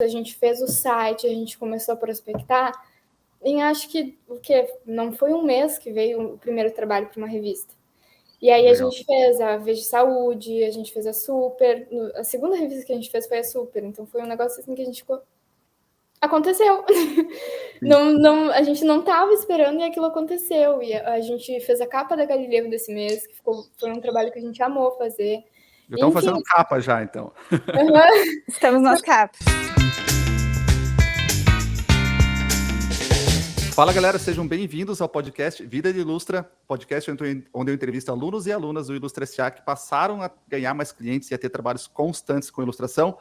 a gente fez o site, a gente começou a prospectar, em acho que não foi um mês que veio o primeiro trabalho para uma revista. E aí Legal. A gente fez a Veja Saúde, a gente fez a Super, a segunda revista que a gente fez foi a Super, então foi um negócio assim que a gente ficou... Aconteceu. Não, a gente não estava esperando e aquilo aconteceu. E a gente fez a capa da Galileu desse mês, que foi um trabalho que a gente amou fazer. Já estão fazendo capa já, então. Estamos nas capas. Fala, galera, sejam bem-vindos ao podcast Vida de Ilustra, podcast onde eu entrevisto alunos e alunas do Ilustra S.A. que passaram a ganhar mais clientes e a ter trabalhos constantes com ilustração.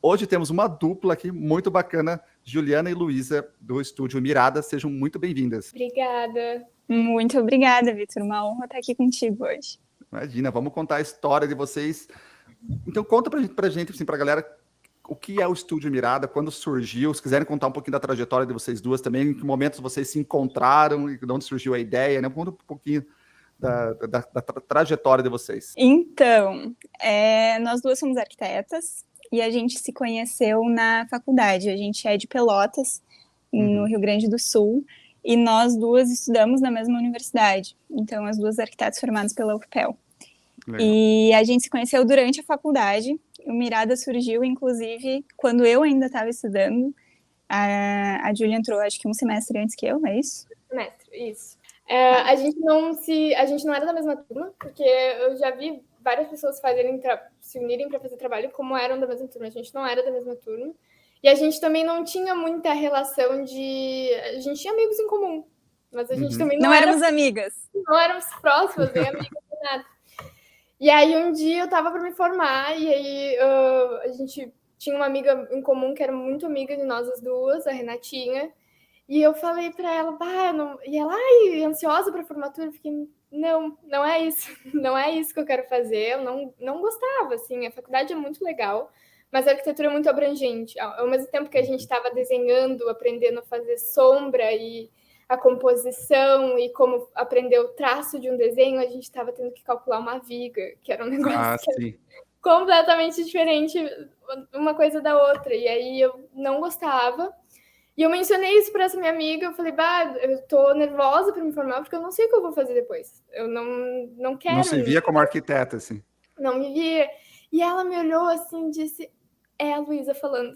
Hoje temos uma dupla aqui muito bacana, Juliana e Luísa, do estúdio Mirada. Sejam muito bem-vindas. Obrigada. Muito obrigada, Vitor. Uma honra estar aqui contigo hoje. Imagina, vamos contar a história de vocês. Então, conta pra gente, assim, pra galera, o que é o Estúdio Mirada, quando surgiu, se quiserem contar um pouquinho da trajetória de vocês duas também, em que momentos vocês se encontraram e de onde surgiu a ideia, né? Conta um pouquinho da trajetória de vocês. Então, nós duas somos arquitetas e a gente se conheceu na faculdade. A gente é de Pelotas, no Rio Grande do Sul, e nós duas estudamos na mesma universidade. Então, as duas arquitetas formadas pela UFPEL. Legal. E a gente se conheceu durante a faculdade. O Mirada surgiu, inclusive, quando eu ainda estava estudando. A Júlia entrou, acho que um semestre antes que eu, é isso? Semestre, isso. A gente não era da mesma turma, porque eu já vi várias pessoas se unirem para fazer trabalho como eram da mesma turma. A gente não era da mesma turma. E a gente também não tinha muita relação de... A gente tinha amigos em comum, mas a gente também não éramos amigas. Não éramos próximas, nem amigas, nem nada. E aí um dia eu tava para me formar e aí a gente tinha uma amiga em comum que era muito amiga de nós as duas, a Renatinha. E eu falei para ela, e ela, ansiosa para formatura, eu fiquei, não é isso, não é isso que eu quero fazer. Eu não gostava, assim, a faculdade é muito legal, mas a arquitetura é muito abrangente. Ao mesmo tempo que a gente estava desenhando, aprendendo a fazer sombra e a composição e como aprender o traço de um desenho, a gente estava tendo que calcular uma viga, que era um negócio completamente diferente uma coisa da outra. E aí eu não gostava. E eu mencionei isso para essa minha amiga, eu falei, eu tô nervosa para me formar, porque eu não sei o que eu vou fazer depois. Eu não quero... Não se via como arquiteta, assim. Não me via. E ela me olhou assim e disse, é a Luísa falando.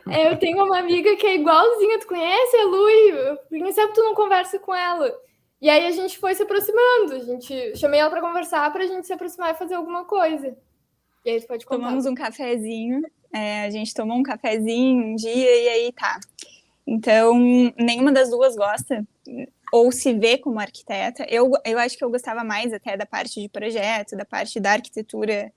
Eu tenho uma amiga que é igualzinha, tu conhece a Lu? Quem sabe tu não conversa com ela? E aí a gente foi se aproximando, chamei ela para conversar, pra gente se aproximar e fazer alguma coisa. E aí tu pode contar. Tomamos um cafezinho, a gente tomou um cafezinho um dia e aí tá. Então, nenhuma das duas gosta ou se vê como arquiteta. Eu acho que eu gostava mais até da parte de projeto, da parte da arquitetura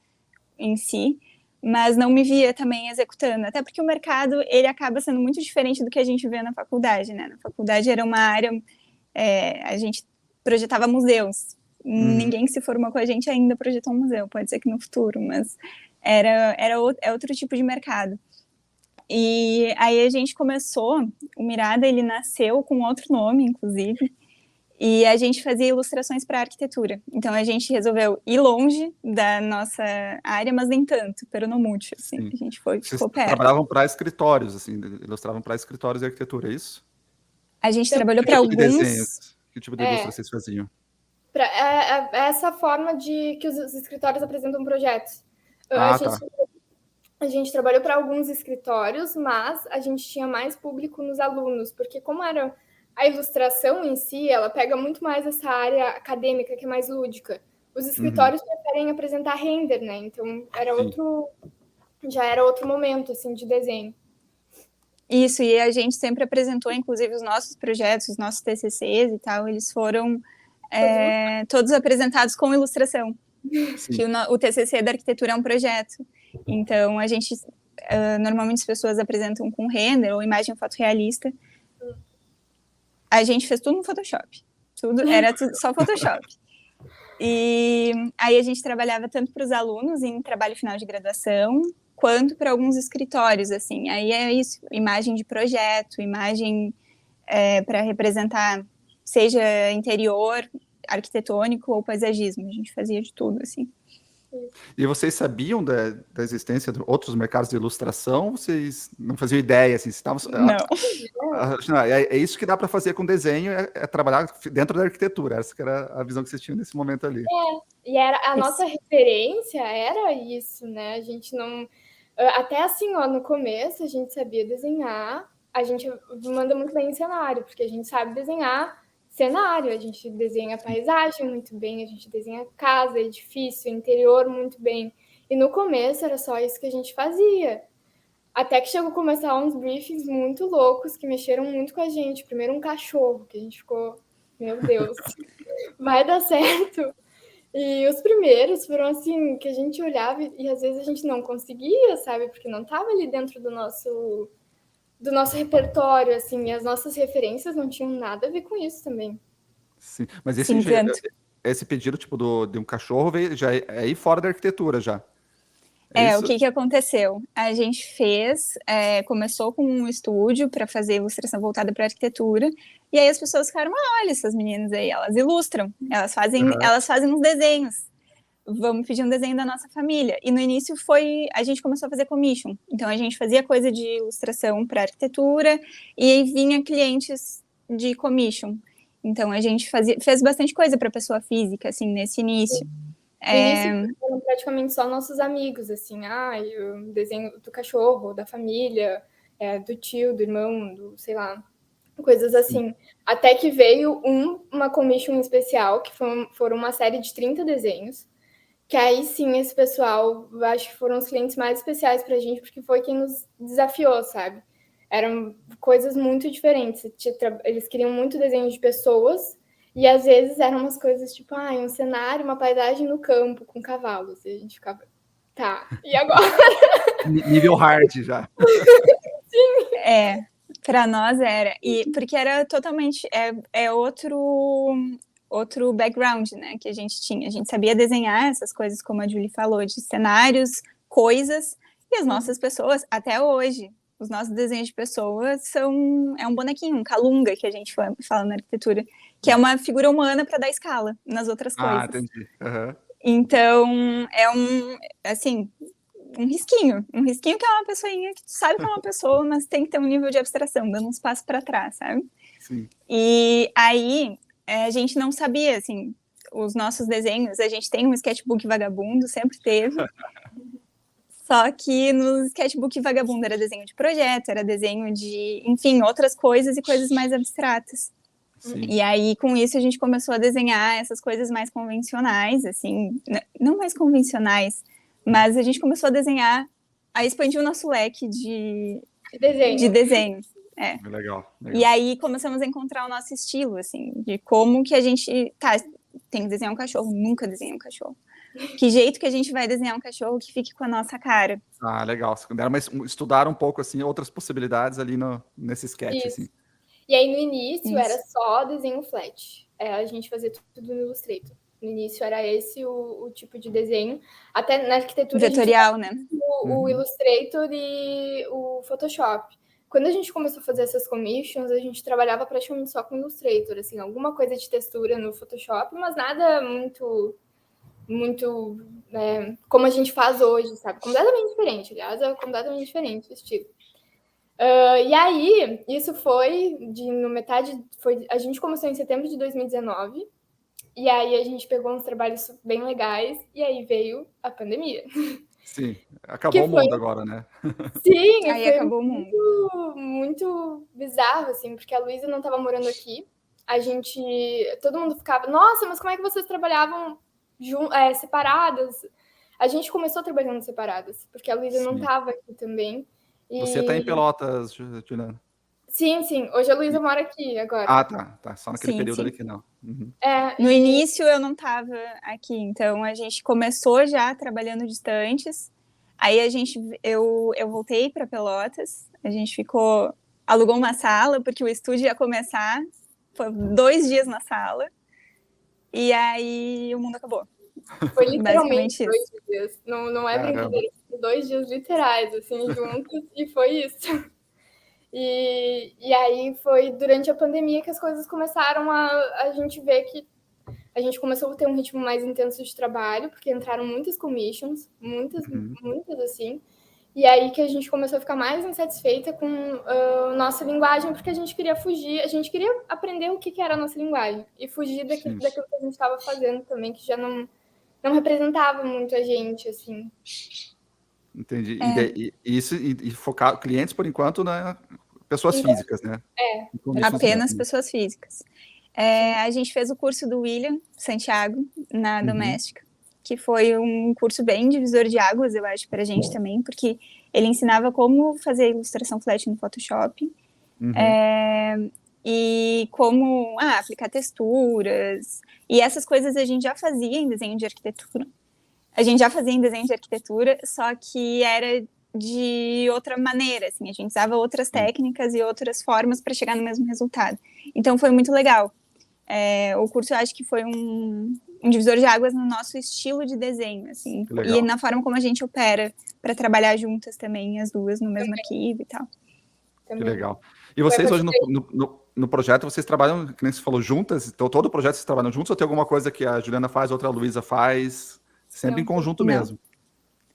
em si, mas não me via também executando, até porque o mercado, ele acaba sendo muito diferente do que a gente vê na faculdade, né? Na faculdade era uma área, a gente projetava museus, ninguém que se formou com a gente ainda projetou um museu, pode ser que no futuro, mas é outro tipo de mercado. E aí a gente começou, o Mirada, ele nasceu com outro nome, inclusive, e a gente fazia ilustrações para arquitetura. Então a gente resolveu ir longe da nossa área, mas nem tanto, peronomútil, assim. Sim. A gente ficou perto. Vocês trabalhavam para escritórios, assim, ilustravam para escritórios de arquitetura, é isso? A gente trabalhou para alguns... desenhos? Que tipo de ilustra vocês faziam? Essa forma de que os escritórios apresentam projetos. A gente trabalhou para alguns escritórios, mas a gente tinha mais público nos alunos, porque como era a ilustração em si, ela pega muito mais essa área acadêmica, que é mais lúdica. Os escritórios preferem apresentar render, né? Então, já era outro momento, assim, de desenho. Isso, e a gente sempre apresentou, inclusive, os nossos projetos, os nossos TCCs e tal, eles foram todos apresentados com ilustração. Que o TCC da arquitetura é um projeto. Então, a gente, normalmente as pessoas apresentam com render ou imagem fotorrealista. A gente fez tudo no Photoshop. Era só Photoshop. E aí a gente trabalhava tanto para os alunos em trabalho final de graduação, quanto para alguns escritórios, assim. Aí é isso, imagem de projeto, imagem para representar, seja interior, arquitetônico ou paisagismo. A gente fazia de tudo, assim. E vocês sabiam da existência de outros mercados de ilustração? Vocês não faziam ideia, assim, estavam... Não. É isso que dá para fazer com desenho, é trabalhar dentro da arquitetura. Essa que era a visão que vocês tinham nesse momento ali. E a nossa referência era isso, né? A gente não... Até assim, ó, no começo a gente sabia desenhar, a gente manda muito bem em cenário, porque a gente sabe desenhar cenário, a gente desenha paisagem muito bem, a gente desenha casa, edifício, interior muito bem. E no começo era só isso que a gente fazia. Até que chegou a começar uns briefings muito loucos que mexeram muito com a gente. Primeiro um cachorro, que a gente ficou, meu Deus, vai dar certo. E os primeiros foram assim, que a gente olhava e às vezes a gente não conseguia, sabe? Porque não estava ali dentro do nosso repertório, assim, e as nossas referências não tinham nada a ver com isso também. Sim, mas esse pedido, tipo, de um cachorro veio, já é aí fora da arquitetura, já. O que aconteceu? A gente começou com um estúdio para fazer ilustração voltada para arquitetura, e aí as pessoas ficaram, olha essas meninas aí, elas ilustram, elas fazem uns desenhos, vamos pedir um desenho da nossa família. E no início a gente começou a fazer commission, então a gente fazia coisa de ilustração para arquitetura, e aí vinha clientes de commission. Então a gente fez bastante coisa para pessoa física, assim, nesse início. No início eram praticamente só nossos amigos, assim, o desenho do cachorro, da família, do tio, do irmão, sei lá, coisas assim. Até que veio uma commission especial, que foram uma série de 30 desenhos, que aí sim, esse pessoal, acho que foram os clientes mais especiais pra gente, porque foi quem nos desafiou, sabe? Eram coisas muito diferentes. Eles queriam muito desenho de pessoas, e às vezes eram umas coisas tipo, um cenário, uma paisagem no campo com cavalos. E a gente ficava, tá, e agora? Nível hard já. Sim. Para nós era. E porque era totalmente outro background, né, que a gente tinha. A gente sabia desenhar essas coisas, como a Julie falou, de cenários, coisas, e as nossas pessoas, até hoje, os nossos desenhos de pessoas é um bonequinho, um calunga, que a gente fala na arquitetura, que é uma figura humana para dar escala nas outras coisas. Entendi. Uhum. Então, um risquinho que é uma pessoinha que tu sabe que é uma pessoa, mas tem que ter um nível de abstração, dando uns passos para trás, sabe? Sim. E aí, a gente não sabia, assim, os nossos desenhos, a gente tem um sketchbook vagabundo, sempre teve. Só que no sketchbook vagabundo era desenho de projeto, era desenho de, enfim, outras coisas e coisas mais abstratas. Sim. E aí, com isso, a gente começou a desenhar essas coisas mais convencionais, assim, não mais convencionais, mas a gente começou a desenhar, a expandir o nosso leque de desenho. Legal. E aí começamos a encontrar o nosso estilo, assim, de como que a gente tem que desenhar um cachorro, nunca desenhei um cachorro. Que jeito que a gente vai desenhar um cachorro que fique com a nossa cara. Legal. Estudaram um pouco, assim, outras possibilidades ali nesse sketch, isso. Assim. E aí, no início, era só desenho flat. A gente fazia tudo no Illustrator. No início, era esse o tipo de desenho. Até na arquitetura... Vetorial, né? O Illustrator e o Photoshop. Quando a gente começou a fazer essas commissions, a gente trabalhava praticamente só com Illustrator. Assim, alguma coisa de textura no Photoshop, mas nada muito como a gente faz hoje, sabe? Completamente diferente, aliás, é completamente diferente o estilo. E aí, isso foi a gente começou em setembro de 2019, e aí a gente pegou uns trabalhos bem legais, e aí veio a pandemia. Sim, acabou o mundo agora, né? Sim, aí acabou o mundo. Muito bizarro, assim, porque a Luísa não estava morando aqui, todo mundo ficava, nossa, mas como é que vocês trabalhavam separadas? A gente começou trabalhando separadas, porque a Luísa não estava aqui também. Você está em Pelotas, Juliana? Sim. Hoje a Luísa mora aqui agora. Tá. Só naquele período ali que não. Uhum. No início eu não estava aqui, então a gente começou já trabalhando distantes. Aí eu voltei para Pelotas, a gente alugou uma sala, porque o estúdio ia começar, foi 2 dias na sala, e aí o mundo acabou. Foi literalmente 2 dias, não é brincadeira, 2 dias literais, assim, juntos, e foi isso. E aí foi durante a pandemia que as coisas começaram a gente ver que a gente começou a ter um ritmo mais intenso de trabalho, porque entraram muitas commissions, muitas, assim. E aí que a gente começou a ficar mais insatisfeita com nossa linguagem, porque a gente queria fugir, a gente queria aprender o que era a nossa linguagem e fugir daquilo que a gente estava fazendo também, que já não representava muito a gente, assim. Entendi. E focar clientes, por enquanto, né? Pessoas físicas, né? Apenas pessoas físicas. A gente fez o curso do William Santiago na Doméstica, que foi um curso bem divisor de águas, eu acho, para a gente também, porque ele ensinava como fazer ilustração flat no Photoshop, e como aplicar texturas, e essas coisas a gente já fazia em desenho de arquitetura. Só que era de outra maneira, assim, a gente usava outras técnicas e outras formas para chegar no mesmo resultado. Então foi muito legal. O curso, eu acho que foi um divisor de águas no nosso estilo de desenho, assim, e na forma como a gente opera para trabalhar juntas também, as duas no mesmo arquivo e tal. Que legal. E vocês hoje no projeto, vocês trabalham, que nem você falou, juntas? Então, todo o projeto vocês trabalham juntos ou tem alguma coisa que a Juliana faz, outra a Luísa faz? Sempre em conjunto mesmo.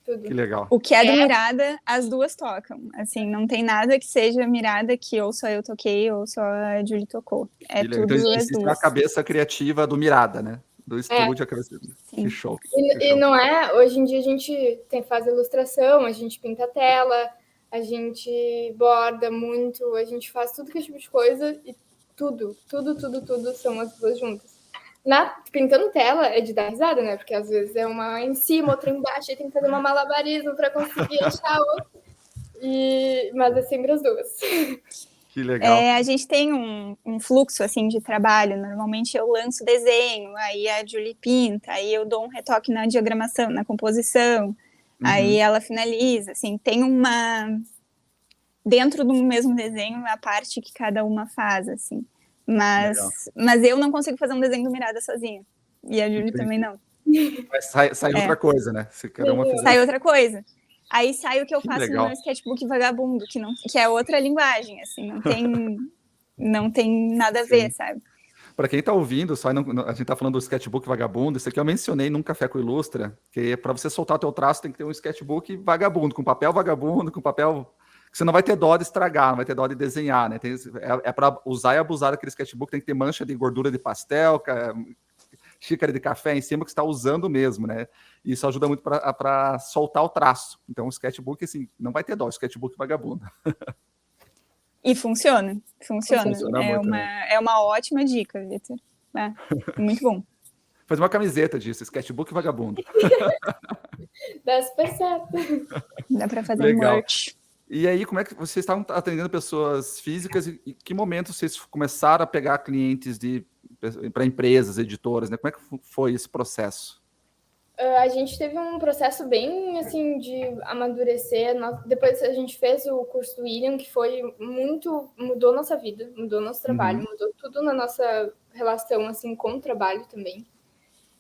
Tudo. Que legal. O que é do Mirada, as duas tocam. Assim, não tem nada que seja Mirada que ou só eu toquei ou só a Julie tocou. Tudo então, as duas. É a cabeça criativa do Mirada, né? Do estúdio, a cabeça. Que show. E não é? Hoje em dia a gente faz ilustração, a gente pinta a tela, a gente borda muito, a gente faz tudo que é tipo de coisa e tudo são as duas juntas. Pintando tela é de dar risada, né? Porque às vezes é uma em cima, outra embaixo, e tem que fazer uma malabarismo para conseguir achar outra. Mas é sempre as duas. Que legal. A gente tem um fluxo, assim, de trabalho. Normalmente eu lanço desenho, aí a Julie pinta, aí eu dou um retoque na diagramação, na composição, aí ela finaliza, assim, tem dentro do mesmo desenho, a parte que cada uma faz, assim. Mas eu não consigo fazer um desenho do Mirada sozinha. E a Julie também não. Mas sai outra coisa, né? Se cada uma fizer. Sai outra coisa. Aí sai o que eu faço no meu sketchbook vagabundo, que é outra linguagem, assim, não tem nada a ver, sabe? Para quem está ouvindo, a gente está falando do sketchbook vagabundo, isso aqui eu mencionei num Café com Ilustra, que para você soltar o teu traço tem que ter um sketchbook vagabundo, com papel vagabundo, com papel que você não vai ter dó de estragar, não vai ter dó de desenhar, né? Para usar e abusar daquele sketchbook, tem que ter mancha de gordura de pastel, xícara de café em cima que você está usando mesmo, né? Isso ajuda muito para soltar o traço. Então, o sketchbook, assim, não vai ter dó, o sketchbook vagabundo. E funciona. Funciona muito, é uma ótima dica, Vitor. Muito bom. Faz uma camiseta disso, sketchbook vagabundo. Dá super certo. Dá para fazer merch. E aí, como é que vocês estavam atendendo pessoas físicas e que momento vocês começaram a pegar clientes para empresas, editoras, né? Como é que foi esse processo? A gente teve um processo bem, assim, de amadurecer. Depois a gente fez o curso do William, que mudou nossa vida, mudou nosso trabalho, mudou tudo na nossa relação, assim, com o trabalho também.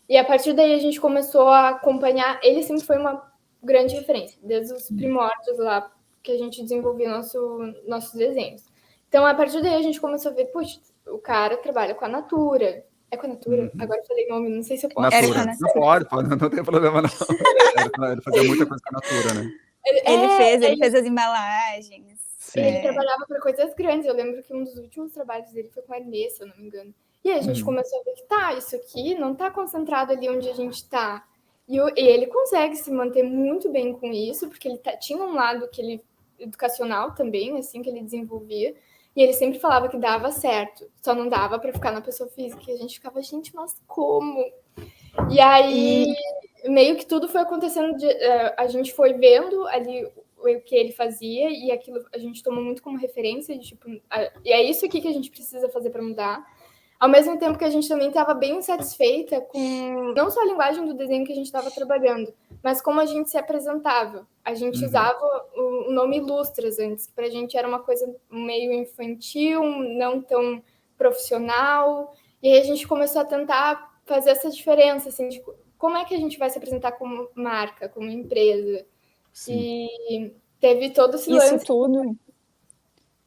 E a partir daí a gente começou a acompanhar. Ele sempre foi uma grande referência, desde os primórdios lá, que a gente desenvolvia nossos desenhos. Então, a partir daí, a gente começou a ver, puxa, o cara trabalha com a Natura. É com a Natura? Agora eu falei nome, não sei se eu posso. Natura. Não tem problema, não. Ele fazia muita coisa com a Natura, né? Ele fez as embalagens. Ele trabalhava para coisas grandes. Eu lembro que um dos últimos trabalhos dele foi com a Hermès, se eu não me engano. E aí a gente começou a ver que isso aqui não está concentrado ali onde a gente está. E ele consegue se manter muito bem com isso, porque ele tinha um lado educacional também, assim, que ele desenvolvia. E ele sempre falava que dava certo, só não dava para ficar na pessoa física. E a gente ficava, gente, mas como? E aí, meio que tudo foi acontecendo, a gente foi vendo ali o que ele fazia, e aquilo a gente tomou muito como referência, e é isso aqui que a gente precisa fazer para mudar. Ao mesmo tempo que a gente também estava bem insatisfeita com não só a linguagem do desenho que a gente estava trabalhando, mas como a gente se apresentava. A gente usava o nome Ilustras antes, que para a gente era uma coisa meio infantil, não tão profissional. E aí a gente começou a tentar fazer essa diferença, assim, de como é que a gente vai se apresentar como marca, como empresa. Sim. E teve todo esse lance.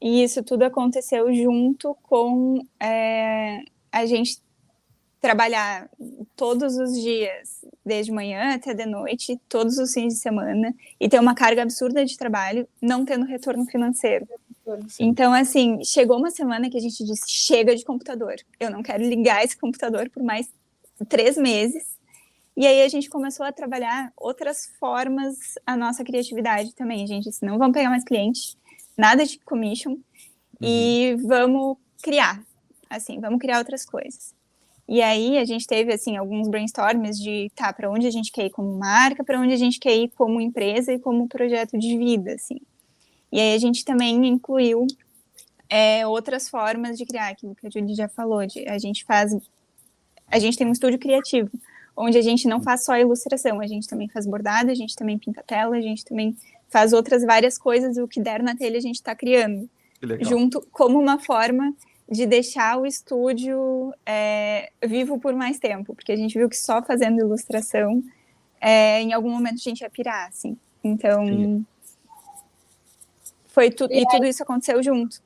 E isso tudo aconteceu junto com a gente trabalhar todos os dias, desde manhã até de noite, todos os fins de semana, e ter uma carga absurda de trabalho, não tendo retorno financeiro. Sim. Então, assim, chegou uma semana que a gente disse, chega de computador. Eu não quero ligar esse computador por mais 3 meses. E aí a gente começou a trabalhar outras formas, a nossa criatividade também. A gente disse, não vamos pegar mais cliente, nada de commission, e vamos criar, assim, vamos criar outras coisas. E aí a gente teve, assim, alguns brainstorms de, tá, para onde a gente quer ir como marca, para onde a gente quer ir como empresa e como projeto de vida, assim. E aí a gente também incluiu outras formas de criar, aquilo que a Judy já falou, a gente tem um estúdio criativo, onde a gente não faz só ilustração, a gente também faz bordado, a gente também pinta tela, a gente também faz outras várias coisas, o que der na telha a gente está criando, junto, como uma forma de deixar o estúdio vivo por mais tempo, porque a gente viu que só fazendo ilustração, em algum momento a gente ia pirar, assim. Então, e tudo isso aconteceu junto.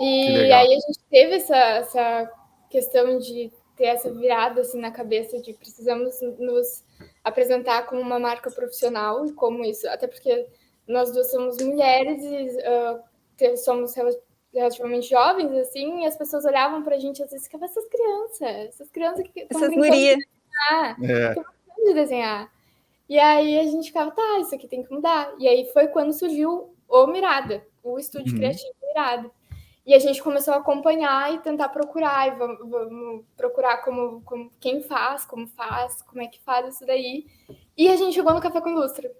E aí a gente teve essa questão de ter essa virada assim na cabeça de precisamos nos apresentar como uma marca profissional e como isso, até porque nós duas somos mulheres e somos relativamente jovens, assim, e as pessoas olhavam pra gente às vezes, que essas crianças que estão brincando de desenhar. E aí a gente ficava, tá, isso aqui tem que mudar. E aí foi quando surgiu o Mirada, o estúdio criativo Mirada. E a gente começou a acompanhar e tentar procurar, e vamos procurar como quem faz, como é que faz isso daí. E a gente chegou no Café com Ilustra.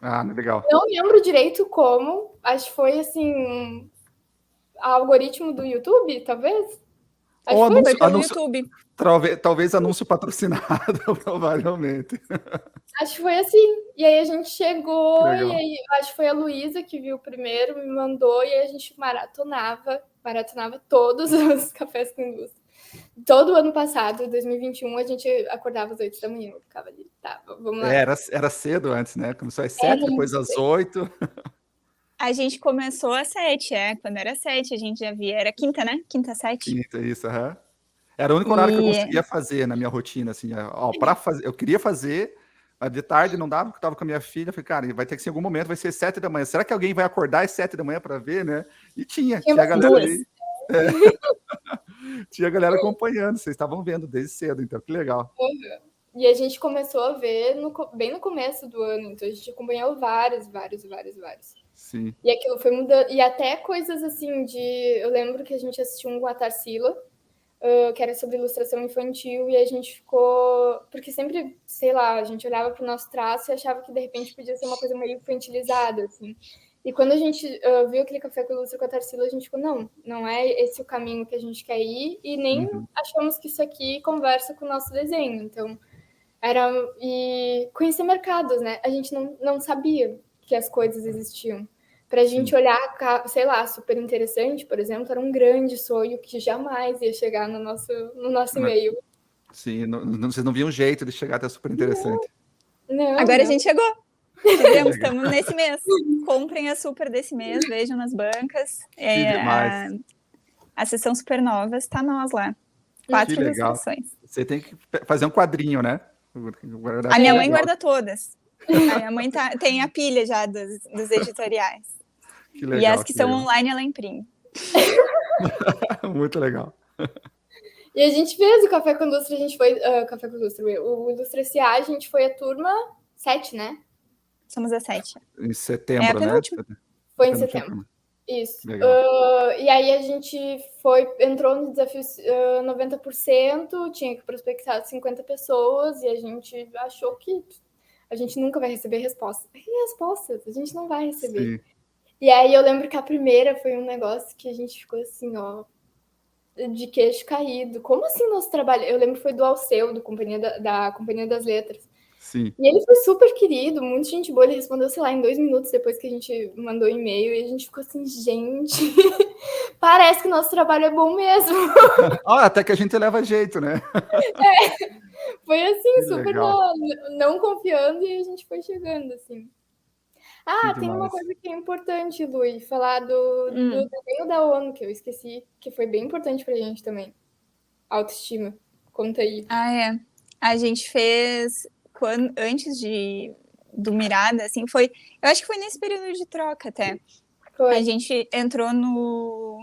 Ah, legal. Não lembro direito como, acho que foi assim, algoritmo do YouTube, talvez? Acho que foi pelo YouTube. Talvez anúncio patrocinado, provavelmente. Acho que foi assim. E aí a gente chegou, e aí acho que foi a Luísa que viu primeiro, me mandou, e aí a gente maratonava todos os cafés com indústria. Todo ano passado, 2021, a gente acordava às 8 da manhã, eu ficava ali, tá, vamos lá. Era cedo antes, né? Começou às 7, depois às 8. A gente começou às 7, quando era 7, a gente já via, era quinta, né? Quinta, 7. Quinta, isso, Era o único horário que eu conseguia fazer na minha rotina, assim, para fazer, eu queria fazer, mas de tarde não dava, porque eu estava com a minha filha, eu falei, cara, vai ter que ser em algum momento, vai ser 7 da manhã, será que alguém vai acordar às 7 da manhã para ver, né? E tinha a galera aí, tinha a galera acompanhando, vocês estavam vendo desde cedo, então que legal. E a gente começou a ver bem no começo do ano, então a gente acompanhou vários. Sim. E aquilo foi mudando, e até coisas assim eu lembro que a gente assistiu um com a Tarsila, que era sobre ilustração infantil, e a gente ficou, porque sempre, sei lá, a gente olhava para o nosso traço e achava que de repente podia ser uma coisa meio infantilizada, assim. E quando a gente viu aquele Café com Ilustra com a Tarsila, a gente ficou, não é esse o caminho que a gente quer ir, e nem achamos que isso aqui conversa com o nosso desenho. Então, e conhecer mercados, né? A gente não sabia que as coisas existiam. Para a gente olhar, sei lá, super interessante, por exemplo, era um grande sonho que jamais ia chegar no nosso e-mail. Sim, vocês não viam um jeito de chegar até super interessante. Não. Agora a gente chegou. Estamos nesse mês. Comprem a super desse mês, vejam nas bancas. A sessão Supernovas está nós lá. 4 ilustrações. Você tem que fazer um quadrinho, né? A minha mãe guarda todas. A minha mãe tem a pilha já dos editoriais. Que legal, e as que são online, ela imprime. Muito legal. E a gente fez o Café com Ilustra, a gente foi... Café com Ilustra, o Ilustra S.A., a gente foi a turma 7, né? Somos a 7. Em setembro, né? Foi em setembro. Isso. E aí a gente entrou no desafio 90%, tinha que prospectar 50 pessoas, e a gente achou que a gente nunca vai receber respostas. Respostas, a gente não vai receber. Sim. E aí eu lembro que a primeira foi um negócio que a gente ficou assim, de queixo caído. Como assim nosso trabalho? Eu lembro que foi do Alceu, da Companhia das Letras. Sim. E ele foi super querido, muita gente boa. Ele respondeu, sei lá, em 2 minutos depois que a gente mandou e-mail. E a gente ficou assim, gente, parece que nosso trabalho é bom mesmo. Até que a gente leva jeito, né? Foi assim, super não confiando, e a gente foi chegando, assim. Tem uma coisa que é importante, Lui, falar do desenho da ONU, que eu esqueci, que foi bem importante pra gente também. Autoestima. Conta aí. A gente fez, antes do Mirada, assim, eu acho que foi nesse período de troca até. Foi. A gente entrou no...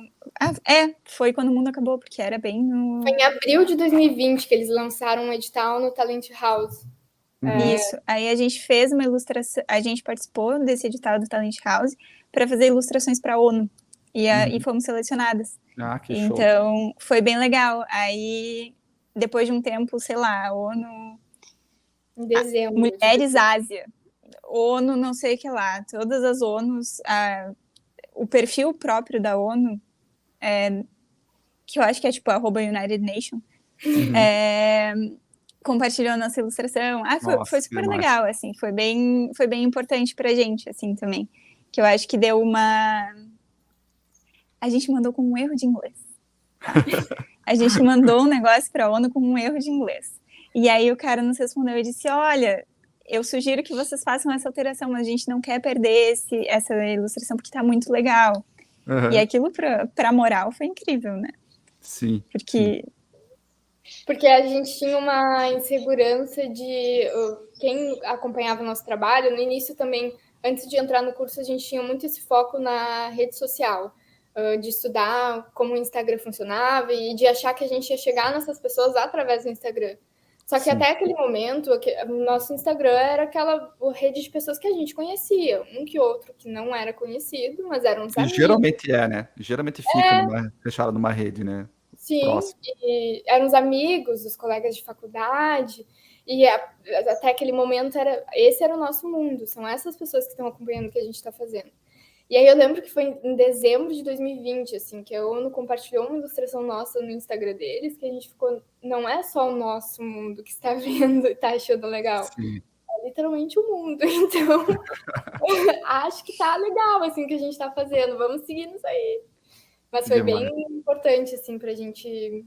foi quando o mundo acabou, porque era bem no... Foi em abril de 2020 que eles lançaram um edital no Talent House. Isso. Aí a gente fez uma ilustração, a gente participou desse edital do Talent House para fazer ilustrações para a ONU. E fomos selecionadas. Que show. Então, foi bem legal. Aí, depois de um tempo, sei lá, a ONU... Em dezembro. Mulheres Ásia. ONU, não sei o que lá. Todas as ONUs... o perfil próprio da ONU, que eu acho que é tipo @United Nation, compartilhou a nossa ilustração. Foi super legal, assim, foi bem importante pra gente, assim, também. Que eu acho que deu uma... A gente mandou com um erro de inglês. Tá? A gente mandou um negócio pra ONU com um erro de inglês. E aí o cara nos respondeu e disse, olha, eu sugiro que vocês façam essa alteração, mas a gente não quer perder essa ilustração porque tá muito legal. E aquilo pra moral foi incrível, né? Sim. Porque a gente tinha uma insegurança de... Quem acompanhava o nosso trabalho, no início também, antes de entrar no curso, a gente tinha muito esse foco na rede social, de estudar como o Instagram funcionava e de achar que a gente ia chegar nessas pessoas através do Instagram. Só que até aquele momento, o nosso Instagram era aquela rede de pessoas que a gente conhecia, um que outro que não era conhecido, mas eram uns amigos. Geralmente né? Geralmente fica fechado numa rede, né? Sim, Próximo. E eram os amigos, os colegas de faculdade, e até aquele momento esse era o nosso mundo, são essas pessoas que estão acompanhando o que a gente está fazendo. E aí eu lembro que foi em dezembro de 2020, assim, que a ONU compartilhou uma ilustração nossa no Instagram deles, que a gente ficou, não é só o nosso mundo que está vendo e está achando legal, Sim. É literalmente o mundo, então acho que tá legal, assim, o que a gente está fazendo, vamos seguir nisso aí. Mas foi bem importante, assim, pra gente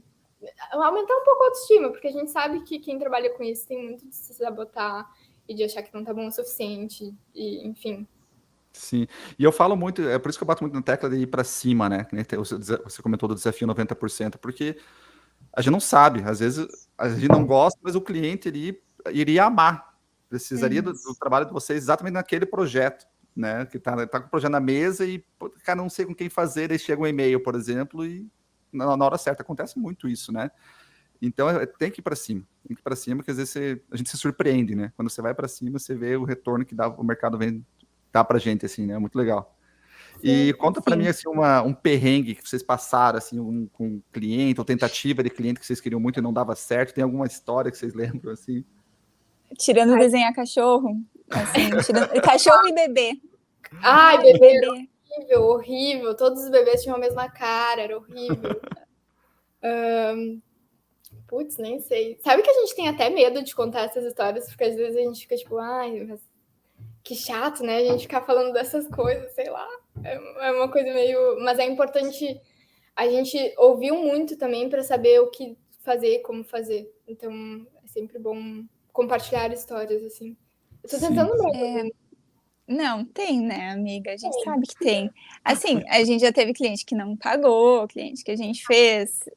aumentar um pouco a autoestima, porque a gente sabe que quem trabalha com isso tem muito de se sabotar e de achar que não tá bom o suficiente, e enfim. Sim, e eu falo muito, é por isso que eu bato muito na tecla de ir para cima, né? Você comentou do desafio 90%, porque a gente não sabe, às vezes a gente não gosta, mas o cliente iria amar, precisaria do trabalho de vocês exatamente naquele projeto, né? Que tá com o projeto na mesa e, cara, não sei com quem fazer, aí chega um e-mail, por exemplo, e na hora certa acontece muito isso, né? Então tem que ir para cima, porque às vezes a gente se surpreende, né? Quando você vai para cima, você vê o retorno que o mercado dá pra gente, assim, né? Muito legal. E conta para mim, assim, um perrengue que vocês passaram, assim, com um cliente, ou tentativa de cliente que vocês queriam muito e não dava certo. Tem alguma história que vocês lembram, assim? Tirando desenhar cachorro, assim, cachorro e bebê. Ai, bebê. Horrível. Todos os bebês tinham a mesma cara, era horrível. Putz, nem sei. Sabe que a gente tem até medo de contar essas histórias, porque às vezes a gente fica tipo, ai, mas que chato, né? A gente ficar falando dessas coisas, sei lá. É uma coisa meio... Mas é importante a gente ouvir muito também para saber o que fazer e como fazer. Então, é sempre bom compartilhar histórias, assim. Eu tô tentando lembrar. Não, tem, né, amiga? A gente sabe que tem. Assim, a gente já teve cliente que não pagou, cliente que a gente fez,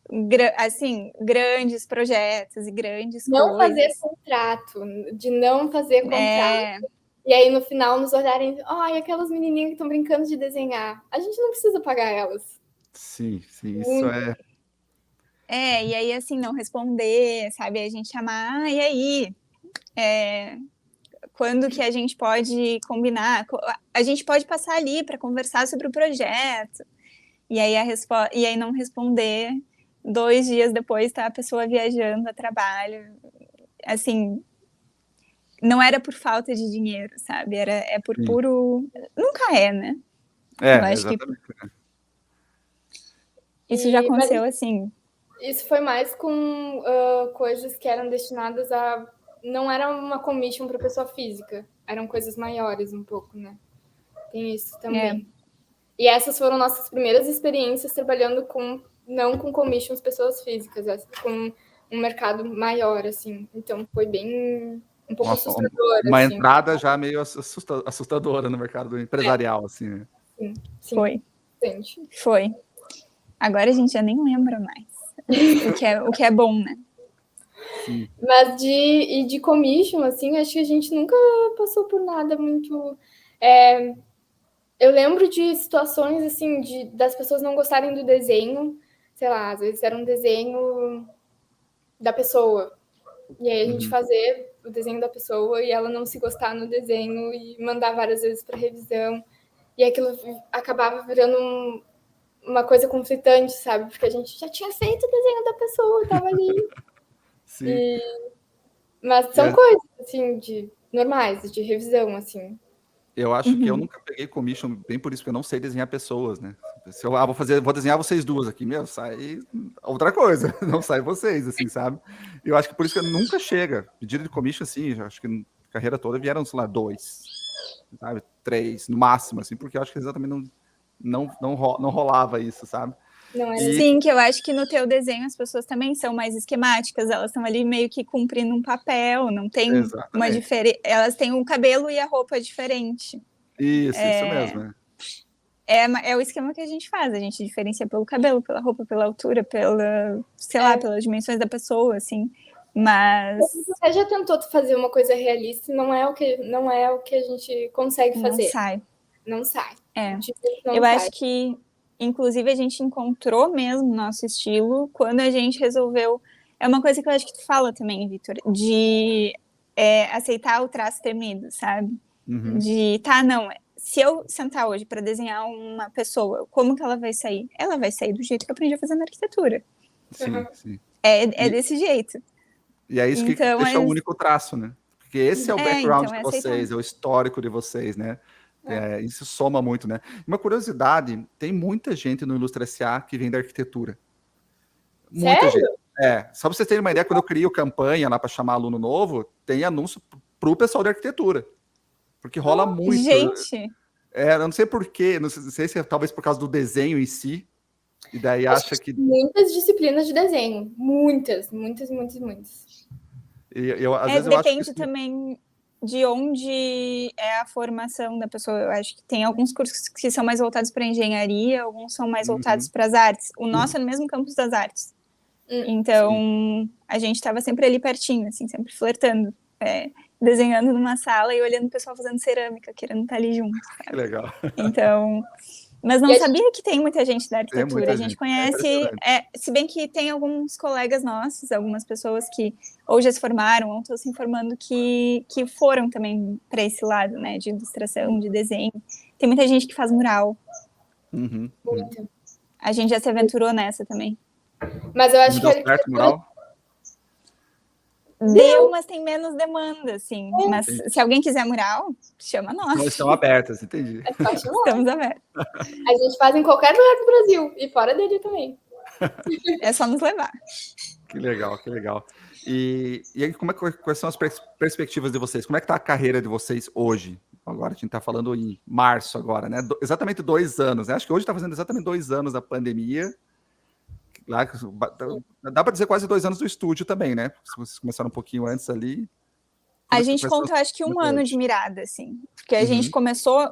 assim, grandes projetos e grandes coisas. Não fazer contrato, de não fazer contrato. E aí, no final, nos olharem, ai, aquelas menininhas que estão brincando de desenhar. A gente não precisa pagar elas. Sim, isso e aí, assim, não responder, sabe? A gente chamar, e aí? Quando que a gente pode combinar? A gente pode passar ali para conversar sobre o projeto. E aí, e aí não responder. 2 dias depois tá a pessoa viajando a trabalho. Assim, não era por falta de dinheiro, sabe? É por puro... Nunca é, né? Eu acho exatamente. Que isso já aconteceu, assim. Isso foi mais com coisas que eram destinadas a... Não era uma commission para pessoa física. Eram coisas maiores um pouco, né? Tem isso também. E essas foram nossas primeiras experiências trabalhando não com commissions pessoas físicas, com um mercado maior, assim. Então, foi bem... um pouco assustador. Uma assim. Entrada já meio assustadora no mercado empresarial, assim, né? Sim. Foi. Agora a gente já nem lembra mais o que é bom, né? Sim. Mas de commission, assim, acho que a gente nunca passou por nada muito. Eu lembro de situações, assim, das pessoas não gostarem do desenho, sei lá, às vezes era um desenho da pessoa. E aí a gente fazer o desenho da pessoa e ela não se gostar no desenho e mandar várias vezes para revisão. E aquilo acabava virando uma coisa conflitante, sabe? Porque a gente já tinha feito o desenho da pessoa, tava ali. Sim. Mas são coisas, assim, normais, de revisão, assim. Eu acho que eu nunca peguei commission bem por isso, porque eu não sei desenhar pessoas, né? Se eu vou desenhar vocês duas aqui, meu, sai outra coisa, não sai vocês, assim, sabe? Eu acho que por isso que nunca chega. Pedido de commission, assim, eu acho que na carreira toda vieram, sei lá, 2, sabe? 3, no máximo, assim, porque eu acho que exatamente não rolava isso, sabe? Não era E, Sim, que eu acho que no teu desenho as pessoas também são mais esquemáticas, elas estão ali meio que cumprindo um papel, não tem uma exatamente. diferença. Elas têm o cabelo e a roupa diferente. Isso mesmo, né? É o esquema que a gente faz, a gente diferencia pelo cabelo, pela roupa, pela altura, sei lá, pelas dimensões da pessoa, assim. Mas Você já tentou fazer uma coisa realista e não é o que a gente consegue não fazer. sai. Não sai. É. Não Eu sai. acho que, inclusive, a gente encontrou mesmo nosso estilo quando a gente resolveu. É uma coisa que eu acho que tu fala também, Vitor, de aceitar o traço temido, sabe? De, não, se eu sentar hoje para desenhar uma pessoa, como que ela vai sair? Ela vai sair do jeito que eu aprendi a fazer na arquitetura. Sim, sim. É desse jeito. E é isso que Então, deixa o único traço, né? Porque esse é o background então, de aceitar. vocês, é o histórico de vocês, né? Isso soma muito, né? Uma curiosidade, tem muita gente no Ilustra SA que vem da arquitetura. Muita Sério? gente. Só para vocês terem uma ideia, quando eu crio campanha lá para chamar aluno novo, tem anúncio para o pessoal da arquitetura. Porque rola muito. Gente, eu não sei por quê, não sei se é talvez por causa do desenho em si, e daí acha que... Muitas disciplinas de desenho. Muitas. Às vezes eu acho que depende isso... também de onde é a formação da pessoa. Eu acho que tem alguns cursos que são mais voltados para engenharia, alguns são mais voltados para as artes. O nosso é no mesmo campus das artes. Então, a gente estava sempre ali pertinho, assim, sempre flertando, desenhando numa sala e olhando o pessoal fazendo cerâmica, querendo estar ali junto. Sabe? Que legal. Então, mas não sabia que tem muita gente da Tem arquitetura. muita A gente gente. conhece, se bem que tem alguns colegas nossos, algumas pessoas que ou já se formaram ou estão se formando que foram também para esse lado, né, de ilustração, de desenho. Tem muita gente que faz mural. A gente já se aventurou nessa também. Mas eu acho Não que deu certo, mural? Deu, mas tem menos demanda, assim. Mas se alguém quiser mural, chama nós. Nós estão abertas, entendi. Estamos abertos. A gente faz em qualquer lugar do Brasil e fora dele também. É só nos levar. Que legal, que legal. E aí, quais são as perspectivas de vocês? Como é que está a carreira de vocês hoje? Agora, a gente está falando em março agora, né? Exatamente 2 anos, né? Acho que hoje está fazendo exatamente 2 anos da pandemia. Lá, dá para dizer quase 2 anos do estúdio também, né? Se vocês começaram um pouquinho antes ali. A gente conta, acho que 1 ano de Mirada, assim. Porque a gente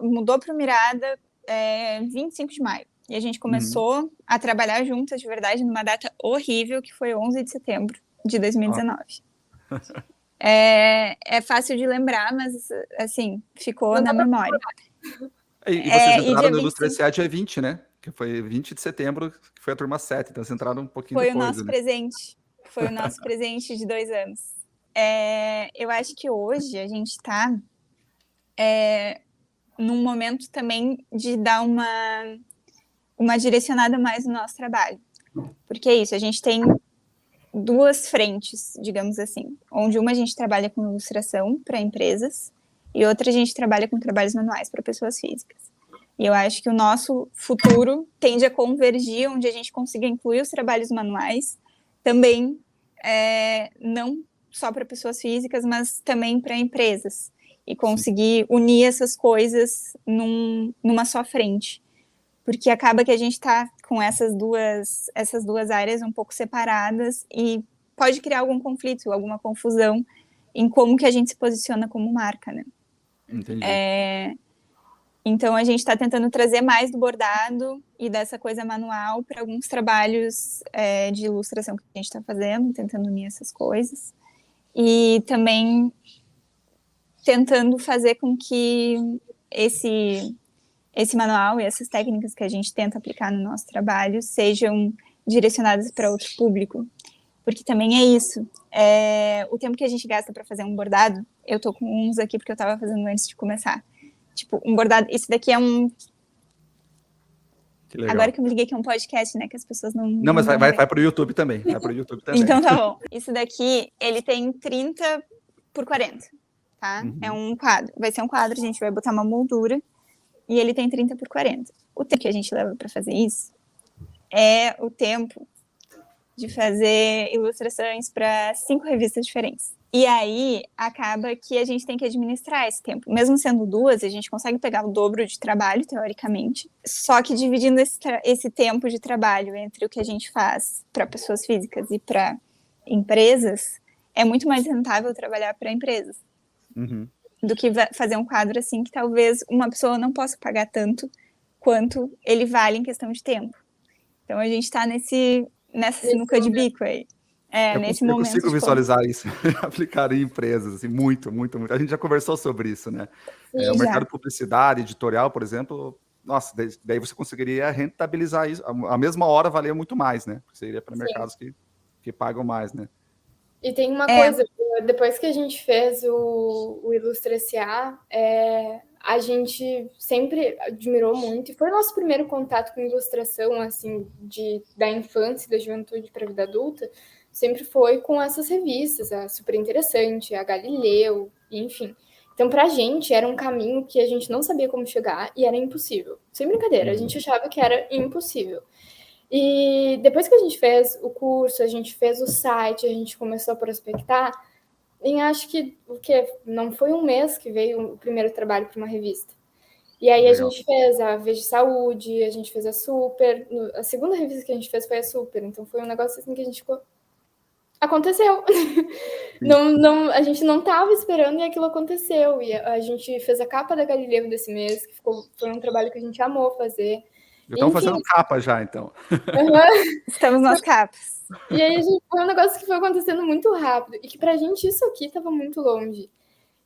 mudou para o Mirada 25 de maio. E a gente começou a trabalhar juntas, de verdade, numa data horrível, que foi 11 de setembro de 2019. É fácil de lembrar, mas, assim, ficou na memória. E vocês entraram no Ilustra SA dia 20, né? Que foi 20 de setembro, que foi a turma 7. Então, vocês entraram um pouquinho depois. Foi o nosso presente. Foi o nosso presente de 2 anos. Eu acho que hoje a gente está num momento também de dar uma direcionada mais no nosso trabalho. Porque é isso, a gente tem 2 frentes, digamos assim, onde uma a gente trabalha com ilustração para empresas e outra a gente trabalha com trabalhos manuais para pessoas físicas. E eu acho que o nosso futuro tende a convergir, onde a gente consiga incluir os trabalhos manuais também, não só para pessoas físicas, mas também para empresas. E conseguir unir essas coisas numa só frente. Porque acaba que a gente está com essas duas áreas um pouco separadas e pode criar algum conflito, alguma confusão em como que a gente se posiciona como marca, né? Entendi. Então, a gente está tentando trazer mais do bordado e dessa coisa manual para alguns trabalhos de ilustração que a gente está fazendo, tentando unir essas coisas. E também tentando fazer com que esse manual e essas técnicas que a gente tenta aplicar no nosso trabalho sejam direcionadas para outro público. Porque também é isso. O tempo que a gente gasta para fazer um bordado, eu tô com uns aqui porque eu estava fazendo antes de começar. Tipo, um bordado, isso daqui é um... Que legal. Agora que eu me liguei que é um podcast, né, que as pessoas não... Não, mas vai pro YouTube também, vai pro YouTube também. Então tá bom. Isso daqui, ele tem 30 por 40, tá? Uhum. É um quadro. Vai ser um quadro, a gente vai botar uma moldura e ele tem 30 por 40. O tempo que a gente leva para fazer isso é o tempo de fazer ilustrações para 5 revistas diferentes. E aí, acaba que a gente tem que administrar esse tempo. Mesmo sendo 2, a gente consegue pegar o dobro de trabalho, teoricamente. Só que dividindo esse tempo de trabalho entre o que a gente faz para pessoas físicas e para empresas, é muito mais rentável trabalhar para empresas. Uhum. Do que fazer um quadro assim que talvez uma pessoa não possa pagar tanto quanto ele vale em questão de tempo. Então, a gente está nessa sinuca de bico aí. Nesse momento. Eu consigo visualizar isso, aplicar em empresas, assim, muito, muito, muito. A gente já conversou sobre isso, né? Sim, o mercado de publicidade, editorial, por exemplo, nossa, daí você conseguiria rentabilizar isso. A mesma hora valia muito mais, né? Porque seria para mercados que pagam mais, né? E tem uma coisa, depois que a gente fez o Ilustra S.A., a gente sempre admirou muito, e foi o nosso primeiro contato com ilustração, assim, da infância e da juventude para a vida adulta, sempre foi com essas revistas, a Super Interessante, a Galileu, enfim. Então, para a gente, era um caminho que a gente não sabia como chegar e era impossível. Sem brincadeira, a gente achava que era impossível. E depois que a gente fez o curso, a gente fez o site, a gente começou a prospectar, em acho que não foi um mês que veio o primeiro trabalho para uma revista. E aí Legal. A gente fez a Veja Saúde, a gente fez a Super, a segunda revista que a gente fez foi a Super, então foi um negócio assim que a gente ficou... Aconteceu. Não, a gente não estava esperando e aquilo aconteceu. E a gente fez a capa da Galileu desse mês, que foi um trabalho que a gente amou fazer. Já estamos fazendo capa já, então. Estamos nas capas. E aí foi um negócio que foi acontecendo muito rápido e que pra gente isso aqui estava muito longe.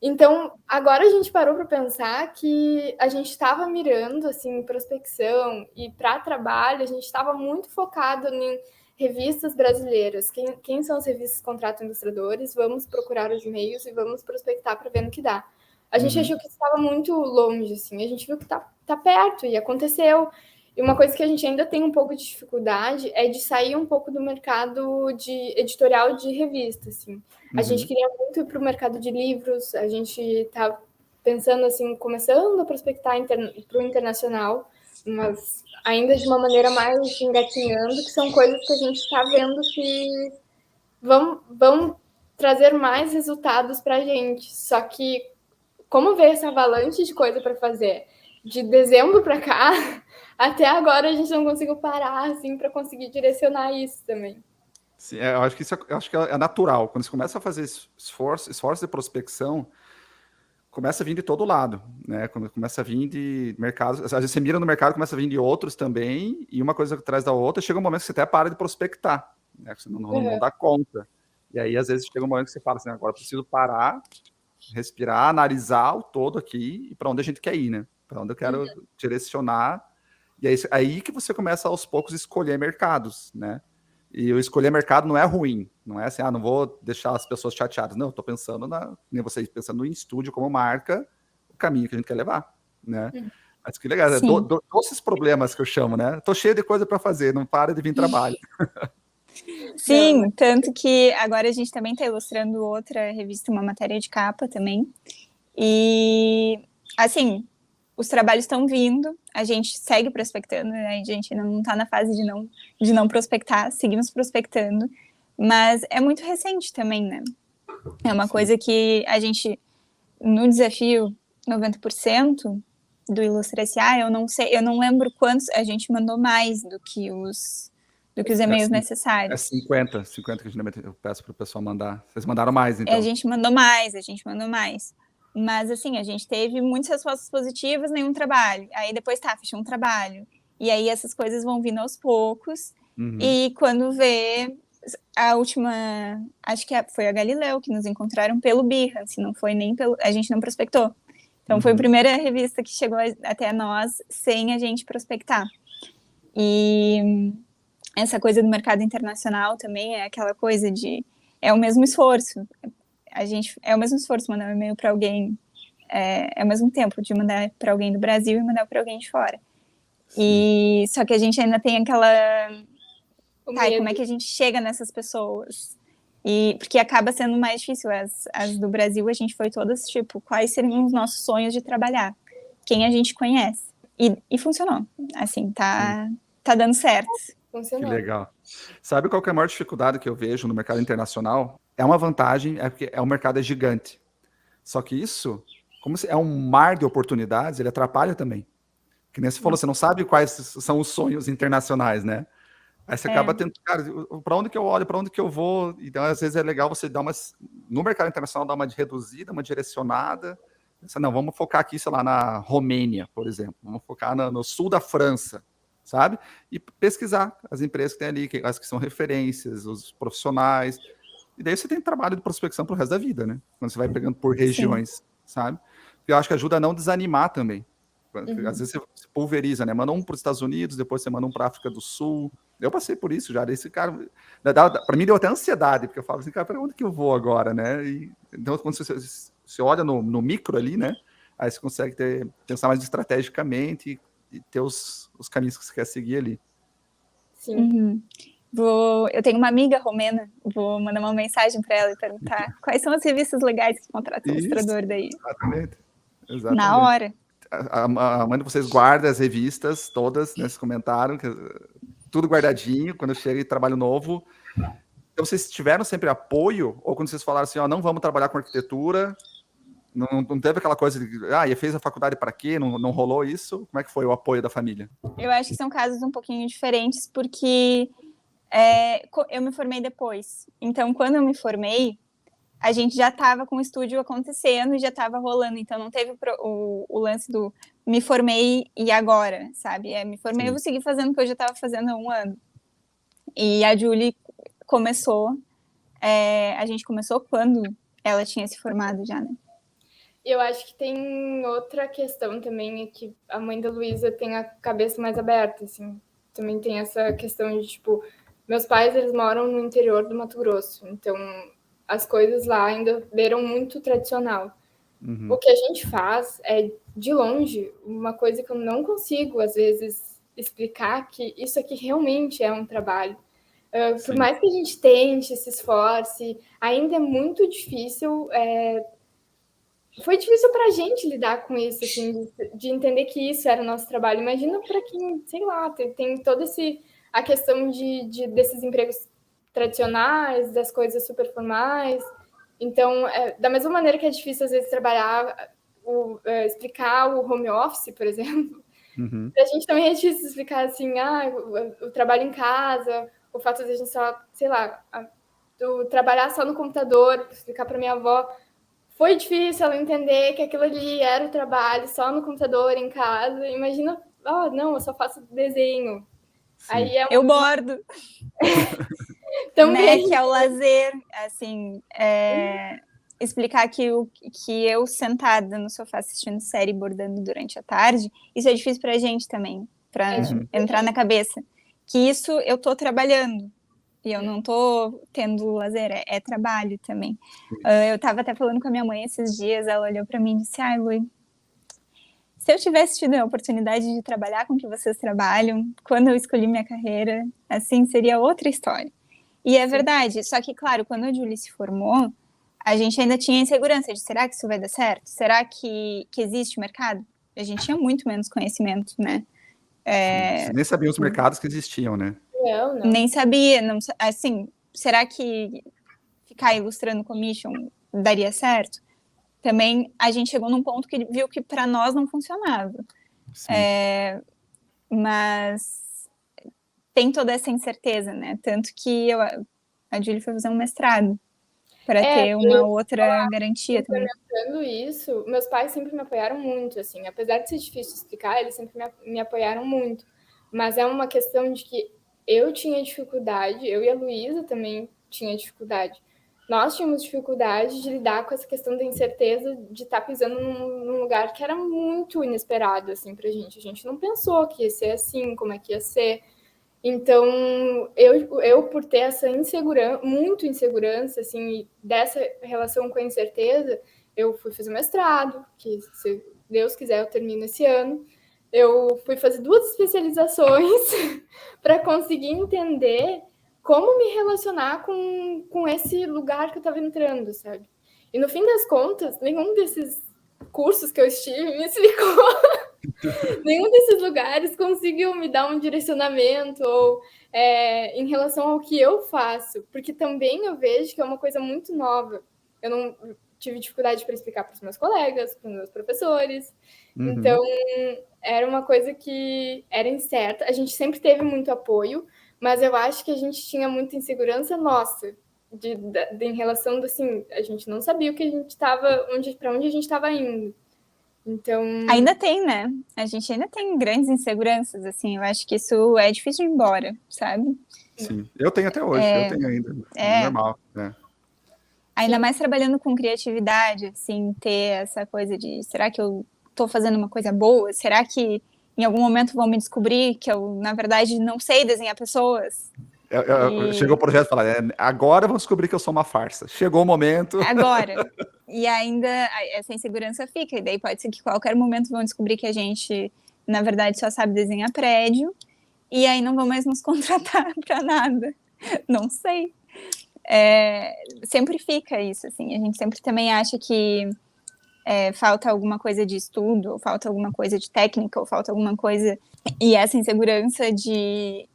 Então, agora a gente parou para pensar que a gente estava mirando assim, prospecção e para trabalho, a gente estava muito focado em revistas brasileiras. Quem são as revistas que contratam ilustradores? Vamos procurar os e-mails e vamos prospectar para ver no que dá. A gente achou que estava muito longe, assim. A gente viu que tá perto e aconteceu. E uma coisa que a gente ainda tem um pouco de dificuldade é de sair um pouco do mercado de editorial de revista, assim. A gente queria muito ir para o mercado de livros, a gente está pensando, assim, começando a prospectar para o internacional, mas ainda de uma maneira mais engatinhando, que são coisas que a gente está vendo que vão trazer mais resultados para a gente. Só que, como veio essa avalanche de coisa para fazer, de dezembro para cá, até agora a gente não conseguiu parar, assim, para conseguir direcionar isso também. Sim, eu acho que é natural. Quando você começa a fazer esforço de prospecção, começa a vir de todo lado, né? Quando começa a vir de mercados, às vezes você mira no mercado, começa a vir de outros também, e uma coisa atrás da outra, chega um momento que você até para de prospectar, né? Você não dá conta. E aí, às vezes, chega um momento que você fala assim, agora eu preciso parar, respirar, analisar o todo aqui e para onde a gente quer ir, né? Para onde eu quero direcionar. E aí que você começa, aos poucos, a escolher mercados, né? E o escolher mercado não é ruim, não é assim, não vou deixar as pessoas chateadas. Não, eu estou pensando nem vocês pensando em estúdio como marca, o caminho que a gente quer levar, né? Mas que legal, esses problemas que eu chamo, né? Estou cheio de coisa para fazer, não para de vir trabalho. Sim, tanto que agora a gente também está ilustrando outra revista, uma matéria de capa também. E, assim, os trabalhos estão vindo, a gente segue prospectando, né? A gente ainda não está na fase de não prospectar, seguimos prospectando, mas é muito recente também, né? É uma coisa que a gente, no desafio 90% do Ilustra S.A., eu não lembro quantos, a gente mandou mais do que os e-mails necessários. É 50 que eu peço para o pessoal mandar. Vocês mandaram mais, então. A gente mandou mais. Mas, assim, a gente teve muitas respostas positivas, nenhum trabalho. Aí depois, fechou um trabalho. E aí essas coisas vão vindo aos poucos. E quando vê, a última, acho que foi a Galileu, que nos encontraram pelo Behance, não foi nem pelo... A gente não prospectou. Então, foi a primeira revista que chegou até nós sem a gente prospectar. E essa coisa do mercado internacional também é aquela coisa de... É o mesmo esforço. É o mesmo esforço mandar um e-mail para alguém, é o mesmo tempo de mandar para alguém do Brasil e mandar para alguém de fora. E só que a gente ainda tem aquela... e como é que a gente chega nessas pessoas? Porque acaba sendo mais difícil. As do Brasil, a gente foi todas, tipo, quais seriam os nossos sonhos de trabalhar? Quem a gente conhece? E funcionou. Assim, tá dando certo. Funcionou. Que legal. Sabe qual que é a maior dificuldade que eu vejo no mercado internacional? É uma vantagem, é porque o mercado é gigante. Só que isso, como é um mar de oportunidades, ele atrapalha também. Que nem você falou, você não sabe quais são os sonhos internacionais, né? Aí você acaba tendo, cara, para onde que eu olho, para onde que eu vou? Então, às vezes é legal você dar no mercado internacional, dar uma reduzida, uma direcionada. Não, vamos focar aqui, sei lá, na Romênia, por exemplo. Vamos focar no sul da França, sabe? E pesquisar as empresas que tem ali, as que são referências, os profissionais. E daí você tem trabalho de prospecção pro resto da vida, né? Quando você vai pegando por regiões, sabe? E eu acho que ajuda a não desanimar também. Às vezes você pulveriza, né? Manda um para os Estados Unidos, depois você manda um para a África do Sul. Eu passei por isso já. Esse cara, para mim deu até ansiedade, porque eu falo assim, cara, para onde que eu vou agora, né? Então, quando você olha no micro ali, né? Aí você consegue pensar mais estrategicamente e ter os caminhos que você quer seguir ali. Sim. Eu tenho uma amiga romena, vou mandar uma mensagem para ela e perguntar quais são as revistas legais que contratam o ilustrador daí. Exatamente. Na hora. A mãe de vocês guarda as revistas todas, né? Vocês comentaram, tudo guardadinho, quando chega em trabalho novo. Então, vocês tiveram sempre apoio? Ou quando vocês falaram assim, não vamos trabalhar com arquitetura, não teve aquela coisa de, e fez a faculdade para quê? Não rolou isso? Como é que foi o apoio da família? Eu acho que são casos um pouquinho diferentes, porque eu me formei depois. Então, quando eu me formei, a gente já estava com o estúdio acontecendo e já estava rolando. Então, não teve o lance do me formei e agora, sabe? Me formei, eu vou seguir fazendo o que eu já estava fazendo há 1 ano. E a Julie começou... a gente começou quando ela tinha se formado já, né? Eu acho que tem outra questão também, é que a mãe da Luísa tem a cabeça mais aberta, assim. Também tem essa questão de, tipo, meus pais, eles moram no interior do Mato Grosso, então as coisas lá ainda viram muito tradicional. O que a gente faz é, de longe, uma coisa que eu não consigo, às vezes, explicar, que isso aqui realmente é um trabalho. Por mais que a gente tente, se esforce, ainda é muito difícil. Foi difícil para a gente lidar com isso, assim, de entender que isso era o nosso trabalho. Imagina para quem, sei lá, tem toda a questão desses empregos tradicionais, das coisas super formais. Então, da mesma maneira que é difícil, às vezes, trabalhar, explicar o home office, por exemplo, a gente também é difícil explicar, assim, o trabalho em casa, o fato de a gente só, sei lá, trabalhar só no computador, explicar para minha avó. Foi difícil ela entender que aquilo ali era o trabalho, só no computador, em casa. Imagina, não, eu só faço desenho. Aí eu bordo. Também. Né, que é o lazer, assim, explicar que eu sentada no sofá assistindo série e bordando durante a tarde, isso é difícil pra gente também, pra entrar na cabeça. Que isso eu tô trabalhando. E eu não tô tendo lazer, é trabalho também. Eu tava até falando com a minha mãe esses dias, ela olhou pra mim e disse, Lui, se eu tivesse tido a oportunidade de trabalhar com o que vocês trabalham, quando eu escolhi minha carreira, assim, seria outra história. E é verdade, só que, claro, quando a Julie se formou, a gente ainda tinha insegurança de, será que isso vai dar certo? Será que existe mercado? A gente tinha muito menos conhecimento, né? Você nem sabia os mercados que existiam, né? Não. Nem sabia, não, assim, será que ficar ilustrando commission daria certo? Também a gente chegou num ponto que viu que para nós não funcionava. Mas tem toda essa incerteza, né? Tanto que a Julie foi fazer um mestrado. para ter uma outra garantia também. Implementando isso, meus pais sempre me apoiaram muito, assim, apesar de ser difícil explicar, eles sempre me apoiaram muito, mas é uma questão de que eu tinha dificuldade, eu e a Luísa também tinha dificuldade. Nós tínhamos dificuldade de lidar com essa questão da incerteza de estar pisando num lugar que era muito inesperado, assim, pra gente. A gente não pensou que ia ser assim, como é que ia ser. Então, eu por ter essa insegurança, muito insegurança, assim, dessa relação com a incerteza, eu fui fazer mestrado, que se Deus quiser eu termino esse ano. Eu fui fazer 2 especializações para conseguir entender como me relacionar com esse lugar que eu estava entrando, sabe? E no fim das contas, nenhum desses cursos que eu estive me explicou. Nenhum desses lugares conseguiu me dar um direcionamento ou em relação ao que eu faço, porque também eu vejo que é uma coisa muito nova. Eu não tive dificuldade para explicar para os meus colegas, para os meus professores. Então, era uma coisa que era incerta. A gente sempre teve muito apoio, mas eu acho que a gente tinha muita insegurança nossa, em relação assim, a gente não sabia o que a gente estava, para onde a gente estava indo. Então, ainda tem, né? A gente ainda tem grandes inseguranças, assim. Eu acho que isso é difícil de ir embora, sabe? Sim, eu tenho até hoje, eu tenho ainda. É normal, né? Ainda mais trabalhando com criatividade, assim, ter essa coisa de será que eu tô fazendo uma coisa boa? Será que em algum momento vão me descobrir que eu, na verdade, não sei desenhar pessoas? Chegou o projeto e falar, agora vão descobrir que eu sou uma farsa. Chegou o momento. Agora. E ainda essa insegurança fica. E daí pode ser que qualquer momento vão descobrir que a gente, na verdade, só sabe desenhar prédio. E aí não vão mais nos contratar para nada. Não sei. Sempre fica isso, assim. A gente sempre também acha que falta alguma coisa de estudo, ou falta alguma coisa de técnica, ou falta alguma coisa... E essa insegurança de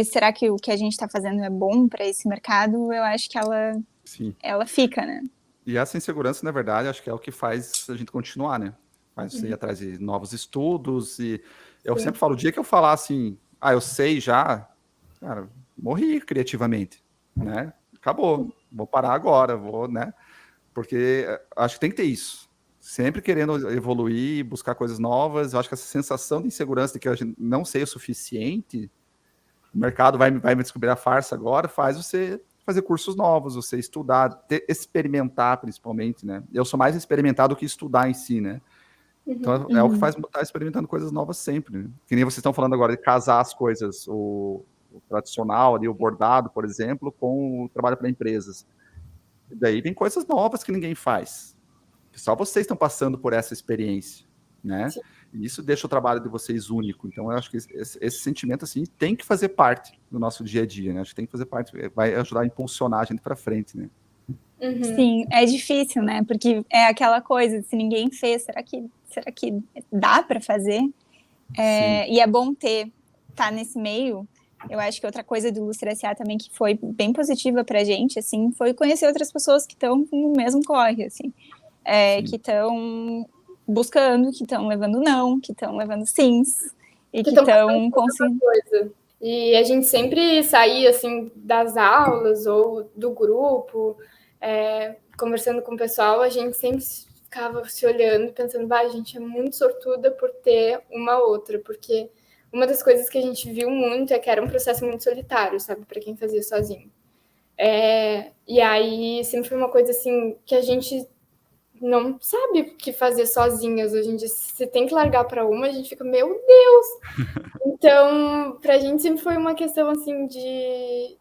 será que o que a gente está fazendo é bom para esse mercado, eu acho que ela fica, né? E essa insegurança, na verdade, acho que é o que faz a gente continuar, né? Faz você ir atrás de novos estudos. E eu sempre falo, o dia que eu falar assim, eu sei já, cara, morri criativamente, né? Acabou, vou parar agora, né? Porque acho que tem que ter isso. Sempre querendo evoluir, buscar coisas novas. Eu acho que essa sensação de insegurança de que a gente não sei o suficiente, o mercado vai me descobrir a farsa agora, faz você fazer cursos novos, você estudar, experimentar principalmente, né? Eu sou mais experimentar do que estudar em si, né? Então é o que faz estar experimentando coisas novas sempre, né? Que nem vocês estão falando agora de casar as coisas, o tradicional ali, o bordado, por exemplo, com o trabalho para empresas. E daí vem coisas novas que ninguém faz. Só vocês estão passando por essa experiência, né? Sim. E isso deixa o trabalho de vocês único. Então, eu acho que esse sentimento, assim, tem que fazer parte do nosso dia a dia, né? Acho que tem que fazer parte, vai ajudar a impulsionar a gente para frente, né? Sim, é difícil, né? Porque é aquela coisa, se ninguém fez, será que dá para fazer? E é bom estar nesse meio. Eu acho que outra coisa do Ilustre S.A. também que foi bem positiva pra gente, assim, foi conhecer outras pessoas que estão no mesmo corre, assim. Que estão buscando, que estão levando não, que estão levando sims, e que estão conseguindo. E a gente sempre saía, assim, das aulas ou do grupo, conversando com o pessoal, a gente sempre ficava se olhando, pensando, a gente é muito sortuda por ter uma outra, porque uma das coisas que a gente viu muito é que era um processo muito solitário, sabe, para quem fazia sozinho. E aí sempre foi uma coisa, assim, que a gente não sabe o que fazer sozinhas hoje em dia. Se tem que largar para uma, a gente fica, meu Deus! Então, para a gente sempre foi uma questão, assim, de...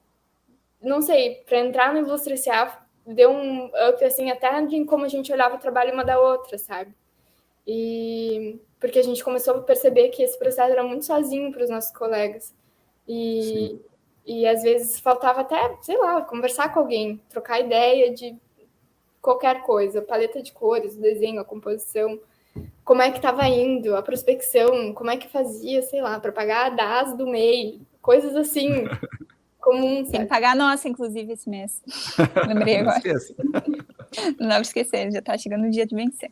Não sei, para entrar no Ilustre S.A. deu um up, assim, até em como a gente olhava o trabalho uma da outra, sabe? E... Porque a gente começou a perceber que esse processo era muito sozinho para os nossos colegas. E às vezes faltava até, sei lá, conversar com alguém, trocar ideia de qualquer coisa, paleta de cores, o desenho, a composição, como é que estava indo, a prospecção, como é que fazia, sei lá, para pagar a DAS do MEI, coisas assim, comuns. Tem que pagar a nossa, inclusive, esse mês. Lembrei agora. Não dá para esquecer, já está chegando o dia de vencer.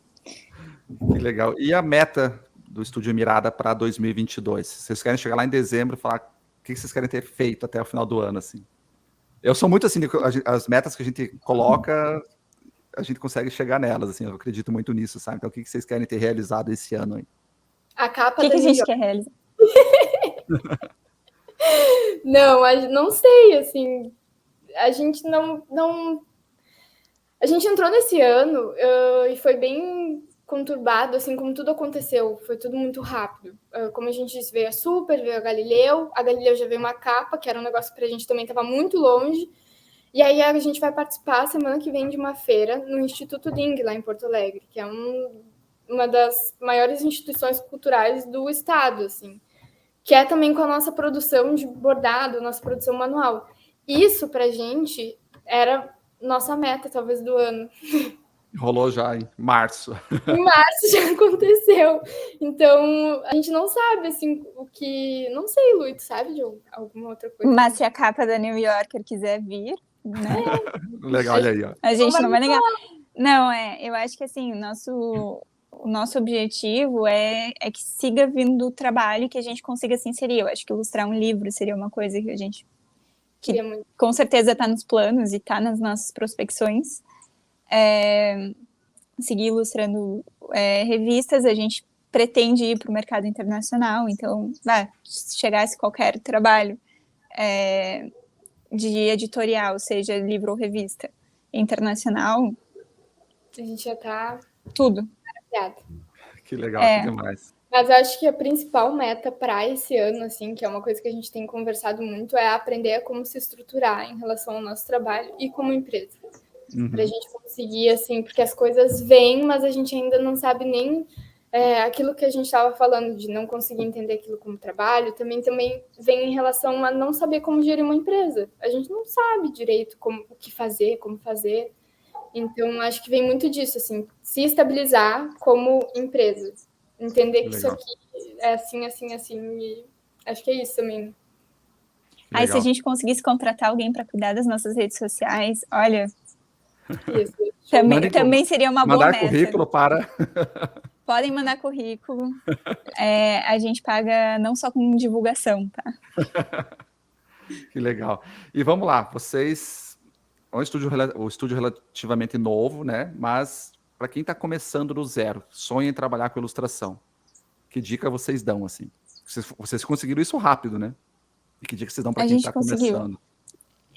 Que legal. E a meta do Estúdio Mirada para 2022? Vocês querem chegar lá em dezembro e falar o que vocês querem ter feito até o final do ano, assim? Eu sou muito assim, as metas que a gente coloca, a gente consegue chegar nelas, assim, eu acredito muito nisso, sabe? Então, o que vocês querem ter realizado esse ano aí? A O capa que da a New gente York. quer realizar? Não, não sei, assim, a gente a gente entrou nesse ano e foi bem conturbado, assim, como tudo aconteceu, foi tudo muito rápido. Como a gente disse, veio a Super, veio a Galileu já veio uma capa, que era um negócio que pra gente também estava muito longe, e aí a gente vai participar semana que vem de uma feira no Instituto Ding, lá em Porto Alegre, que é uma das maiores instituições culturais do estado, assim, que é também com a nossa produção de bordado, nossa produção manual. Isso pra gente era nossa meta, talvez, do ano. Rolou já em março. Em março já aconteceu. Então, a gente não sabe, assim, o que... Não sei, Lu, tu sabe de alguma outra coisa? Mas se a capa da New Yorker quiser vir, né? Legal, olha aí, ó. A gente não vai negar. Não, eu acho que assim, o nosso objetivo é que siga vindo o trabalho, que a gente consiga se inserir. Eu acho que ilustrar um livro seria uma coisa que a gente Queria muito. Com certeza está nos planos e está nas nossas prospecções. Seguir ilustrando revistas, a gente pretende ir para o mercado internacional, então, se chegasse qualquer trabalho de editorial, seja livro ou revista internacional, A gente já tá tudo. maravilhada. Que legal, que demais. Mas acho que a principal meta para esse ano, assim, que é uma coisa que a gente tem conversado muito, é aprender a como se estruturar em relação ao nosso trabalho e como empresa. Para a gente conseguir, assim, porque as coisas vêm, mas a gente ainda não sabe nem aquilo que a gente estava falando, de não conseguir entender aquilo como trabalho, também vem em relação a não saber como gerir uma empresa. A gente não sabe direito o que fazer, como fazer. Então, acho que vem muito disso, assim, se estabilizar como empresa. Entender que isso aqui é assim, assim, assim. E acho que é isso também. Aí, se a gente conseguisse contratar alguém para cuidar das nossas redes sociais, olha, Isso. também seria uma boa meta. Mandar currículo para... Podem mandar currículo. A gente paga não só com divulgação, tá? Que legal. E vamos lá, vocês... O estúdio relativamente novo, né? Mas para quem está começando do zero, sonha em trabalhar com ilustração, que dica vocês dão, assim? Vocês conseguiram isso rápido, né? E que dica vocês dão para quem está começando?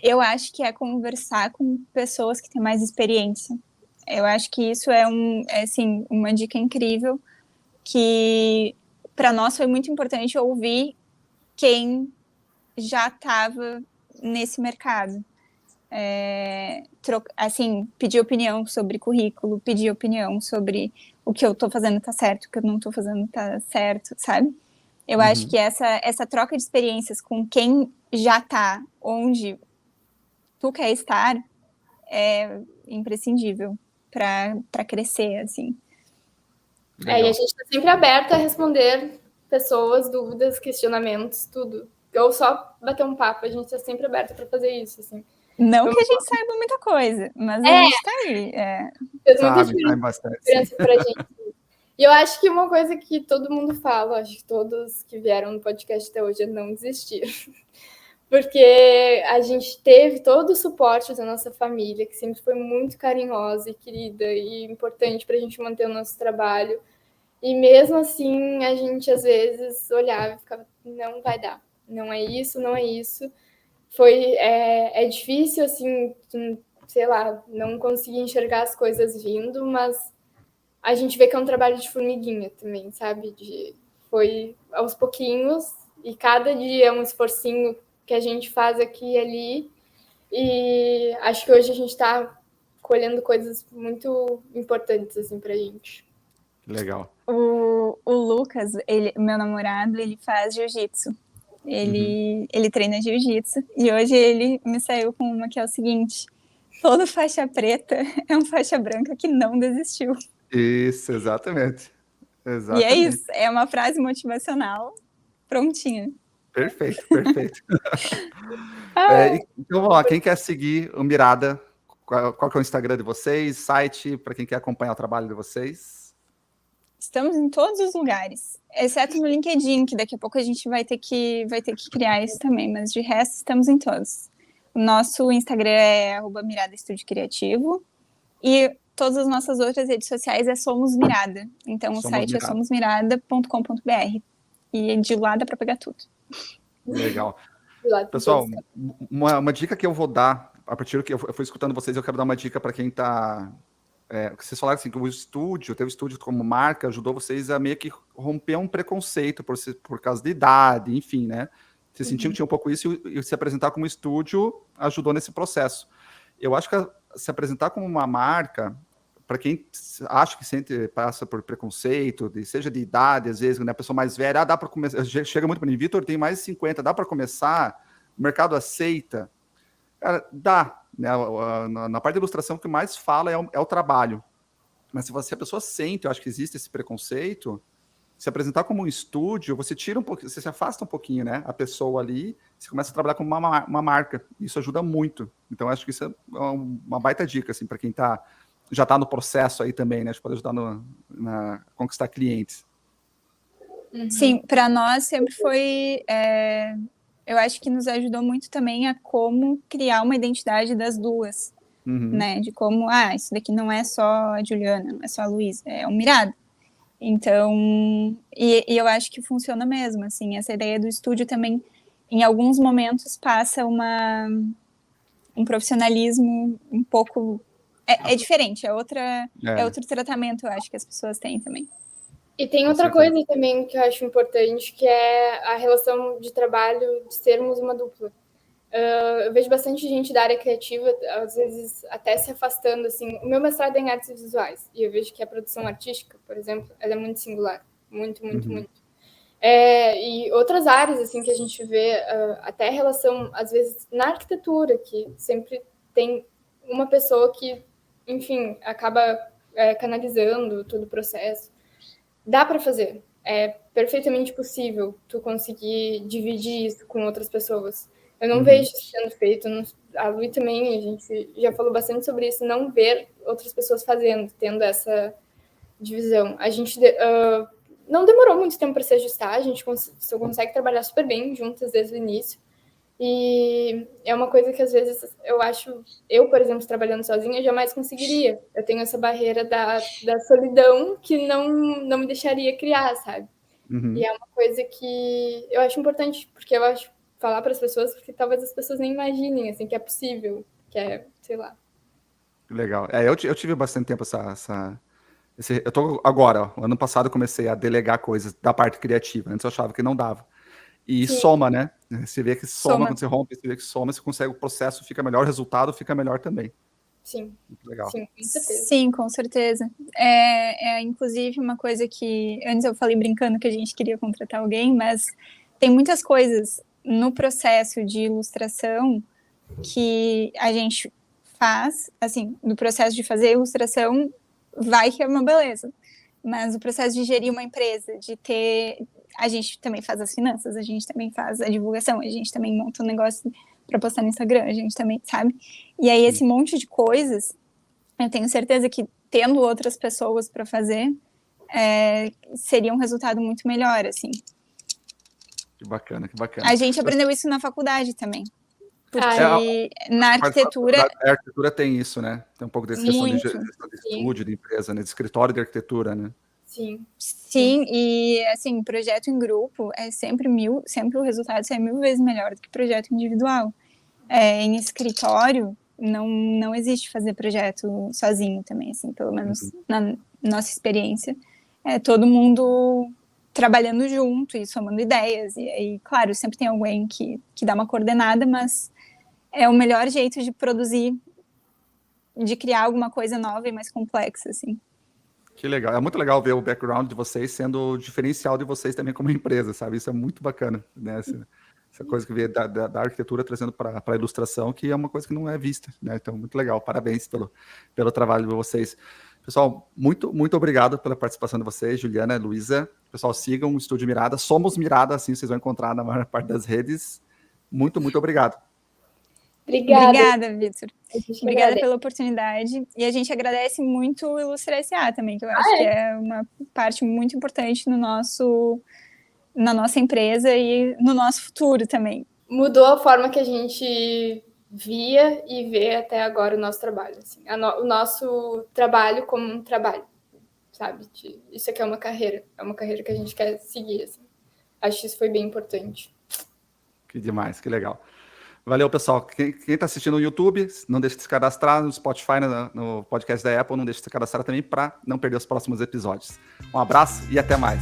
Eu acho que é conversar com pessoas que têm mais experiência. Eu acho que isso é assim, uma dica incrível, que para nós foi muito importante ouvir quem já estava nesse mercado. Assim, pedir opinião sobre currículo, pedir opinião sobre o que eu estou fazendo está certo, o que eu não estou fazendo está certo, sabe? Eu acho que essa troca de experiências com quem já está onde tu quer estar é imprescindível para crescer, assim. E a gente está sempre aberto a responder pessoas, dúvidas, questionamentos, tudo. Ou só bater um papo, a gente está sempre aberto para fazer isso, assim. Não que a gente saiba muita coisa, mas a gente está aí. Fez muita diferença pra gente. E eu acho que uma coisa que todo mundo fala, acho que todos que vieram no podcast até hoje é não desistir. Porque a gente teve todo o suporte da nossa família, que sempre foi muito carinhosa e querida e importante para a gente manter o nosso trabalho. E mesmo assim, a gente às vezes olhava e ficava, não vai dar, não é isso, não é isso. É difícil, assim, sei lá, não conseguir enxergar as coisas vindo, mas a gente vê que é um trabalho de formiguinha também, sabe? Foi aos pouquinhos, e cada dia é um esforcinho que a gente faz aqui e ali, e acho que hoje a gente está colhendo coisas muito importantes, assim, pra gente. Legal. O Lucas, meu namorado, ele faz jiu-jitsu. Ele treina jiu-jitsu, e hoje ele me saiu com uma que é o seguinte: todo faixa preta é um faixa branca que não desistiu. Isso, exatamente. E é isso, é uma frase motivacional prontinha. Perfeito. Então, vamos lá, quem quer seguir o Mirada, qual que é o Instagram de vocês, site, para quem quer acompanhar o trabalho de vocês? Estamos em todos os lugares, exceto no LinkedIn, que daqui a pouco a gente vai ter que criar isso também, mas de resto estamos em todos. O nosso Instagram é @Mirada Estúdio Criativo. E todas as nossas outras redes sociais é Somos Mirada. Então, o site é somosmirada.com.br. E de lá dá para pegar tudo. Legal. Pessoal, uma dica que eu vou dar, a partir do que eu fui escutando vocês, eu quero dar uma dica para quem está... vocês falaram assim, que o teu estúdio como marca ajudou vocês a meio que romper um preconceito por causa de idade, enfim, né? Vocês sentiam que tinha um pouco isso e se apresentar como estúdio ajudou nesse processo. Eu acho que se apresentar como uma marca, para quem acha que passa por preconceito, seja de idade, às vezes, né, a pessoa mais velha, dá para começar, chega muito para mim, Vitor, tem mais de 50, dá para começar, o mercado aceita. Cara, dá. Né, na parte da ilustração, o que mais fala é o trabalho. Mas se a pessoa sente, eu acho que existe esse preconceito, se apresentar como um estúdio, você tira um pouquinho, você se afasta um pouquinho, né? A pessoa ali, você começa a trabalhar como uma marca. Isso ajuda muito. Então, acho que isso é uma baita dica, assim, para quem já está no processo aí também, né? Acho que pode ajudar a conquistar clientes. Sim, para nós sempre foi... eu acho que nos ajudou muito também a como criar uma identidade das duas, né? De como, isso daqui não é só a Juliana, não é só a Luísa, é o Mirada. Então, e eu acho que funciona mesmo, assim, essa ideia do estúdio também, em alguns momentos, passa um profissionalismo um pouco... É diferente, é outro tratamento, eu acho, que as pessoas têm também. E tem outra coisa também que eu acho importante, que é a relação de trabalho, de sermos uma dupla. Eu vejo bastante gente da área criativa, às vezes até se afastando, assim. O meu mestrado é em artes visuais, e eu vejo que a produção artística, por exemplo, ela é muito singular. Muito. E outras áreas, assim, que a gente vê, até a relação, às vezes, na arquitetura, que sempre tem uma pessoa que, enfim, acaba canalizando todo o processo. Dá para fazer. É perfeitamente possível tu conseguir dividir isso com outras pessoas. Eu não vejo isso sendo feito. A Lu também, a gente já falou bastante sobre isso, não ver outras pessoas tendo essa divisão. A gente não demorou muito tempo para se ajustar, a gente consegue trabalhar super bem juntas desde o início. E é uma coisa que às vezes eu, por exemplo, trabalhando sozinha, jamais conseguiria. Eu tenho essa barreira da solidão que não me deixaria criar, sabe? E é uma coisa que eu acho importante, porque eu acho falar para as pessoas, porque talvez as pessoas nem imaginem, assim, que é possível, que é, sei lá. Legal. Eu tive bastante tempo eu tô agora, ano passado eu comecei a delegar coisas da parte criativa, antes eu achava que não dava. E Sim. Soma, né? Você vê que soma quando você rompe, você vê que soma, você consegue, o processo fica melhor, o resultado fica melhor também. Sim. Muito legal. Sim, com certeza. Sim, com certeza. Inclusive, uma coisa que antes eu falei brincando que a gente queria contratar alguém, mas tem muitas coisas no processo de ilustração que a gente faz, assim, no processo de fazer ilustração, vai que é uma beleza. Mas o processo de gerir uma empresa, a gente também faz as finanças, a gente também faz a divulgação, a gente também monta um negócio para postar no Instagram, a gente também, sabe? E aí esse monte de coisas, eu tenho certeza que tendo outras pessoas para fazer, seria um resultado muito melhor, assim. Que bacana, que bacana. A gente aprendeu isso na faculdade também. Porque na arquitetura... A arquitetura tem isso, né? Tem um pouco dessa questão de estúdio, de empresa, né? De escritório de arquitetura, né? Sim. Sim, e assim, projeto em grupo é sempre o resultado é 1000 vezes melhor do que projeto individual. Em escritório, não existe fazer projeto sozinho também, assim, pelo menos na nossa experiência. Todo mundo trabalhando junto e somando ideias. E aí, claro, sempre tem alguém que dá uma coordenada, mas é o melhor jeito de produzir, de criar alguma coisa nova e mais complexa, assim. Que legal. É muito legal ver o background de vocês sendo o diferencial de vocês também como empresa, sabe? Isso é muito bacana, né? Essa coisa que vê da arquitetura trazendo para a ilustração, que é uma coisa que não é vista, né? Então, muito legal. Parabéns pelo trabalho de vocês. Pessoal, muito, muito obrigado pela participação de vocês, Juliana, Luísa. Pessoal, sigam o Estúdio Mirada. Somos Mirada, assim vocês vão encontrar na maior parte das redes. Muito, muito obrigado. Obrigada, Vitor. Obrigada pela oportunidade. E a gente agradece muito o Ilustra S.A. também, que eu acho que é uma parte muito importante na nossa empresa e no nosso futuro também. Mudou a forma que a gente via e vê até agora o nosso trabalho, assim, o nosso trabalho como um trabalho, sabe? Isso aqui é uma carreira que a gente quer seguir, assim. Acho que isso foi bem importante. Que demais, que legal. Valeu, pessoal. Quem está assistindo no YouTube, não deixe de se cadastrar no Spotify, no podcast da Apple, não deixe de se cadastrar também para não perder os próximos episódios. Um abraço e até mais.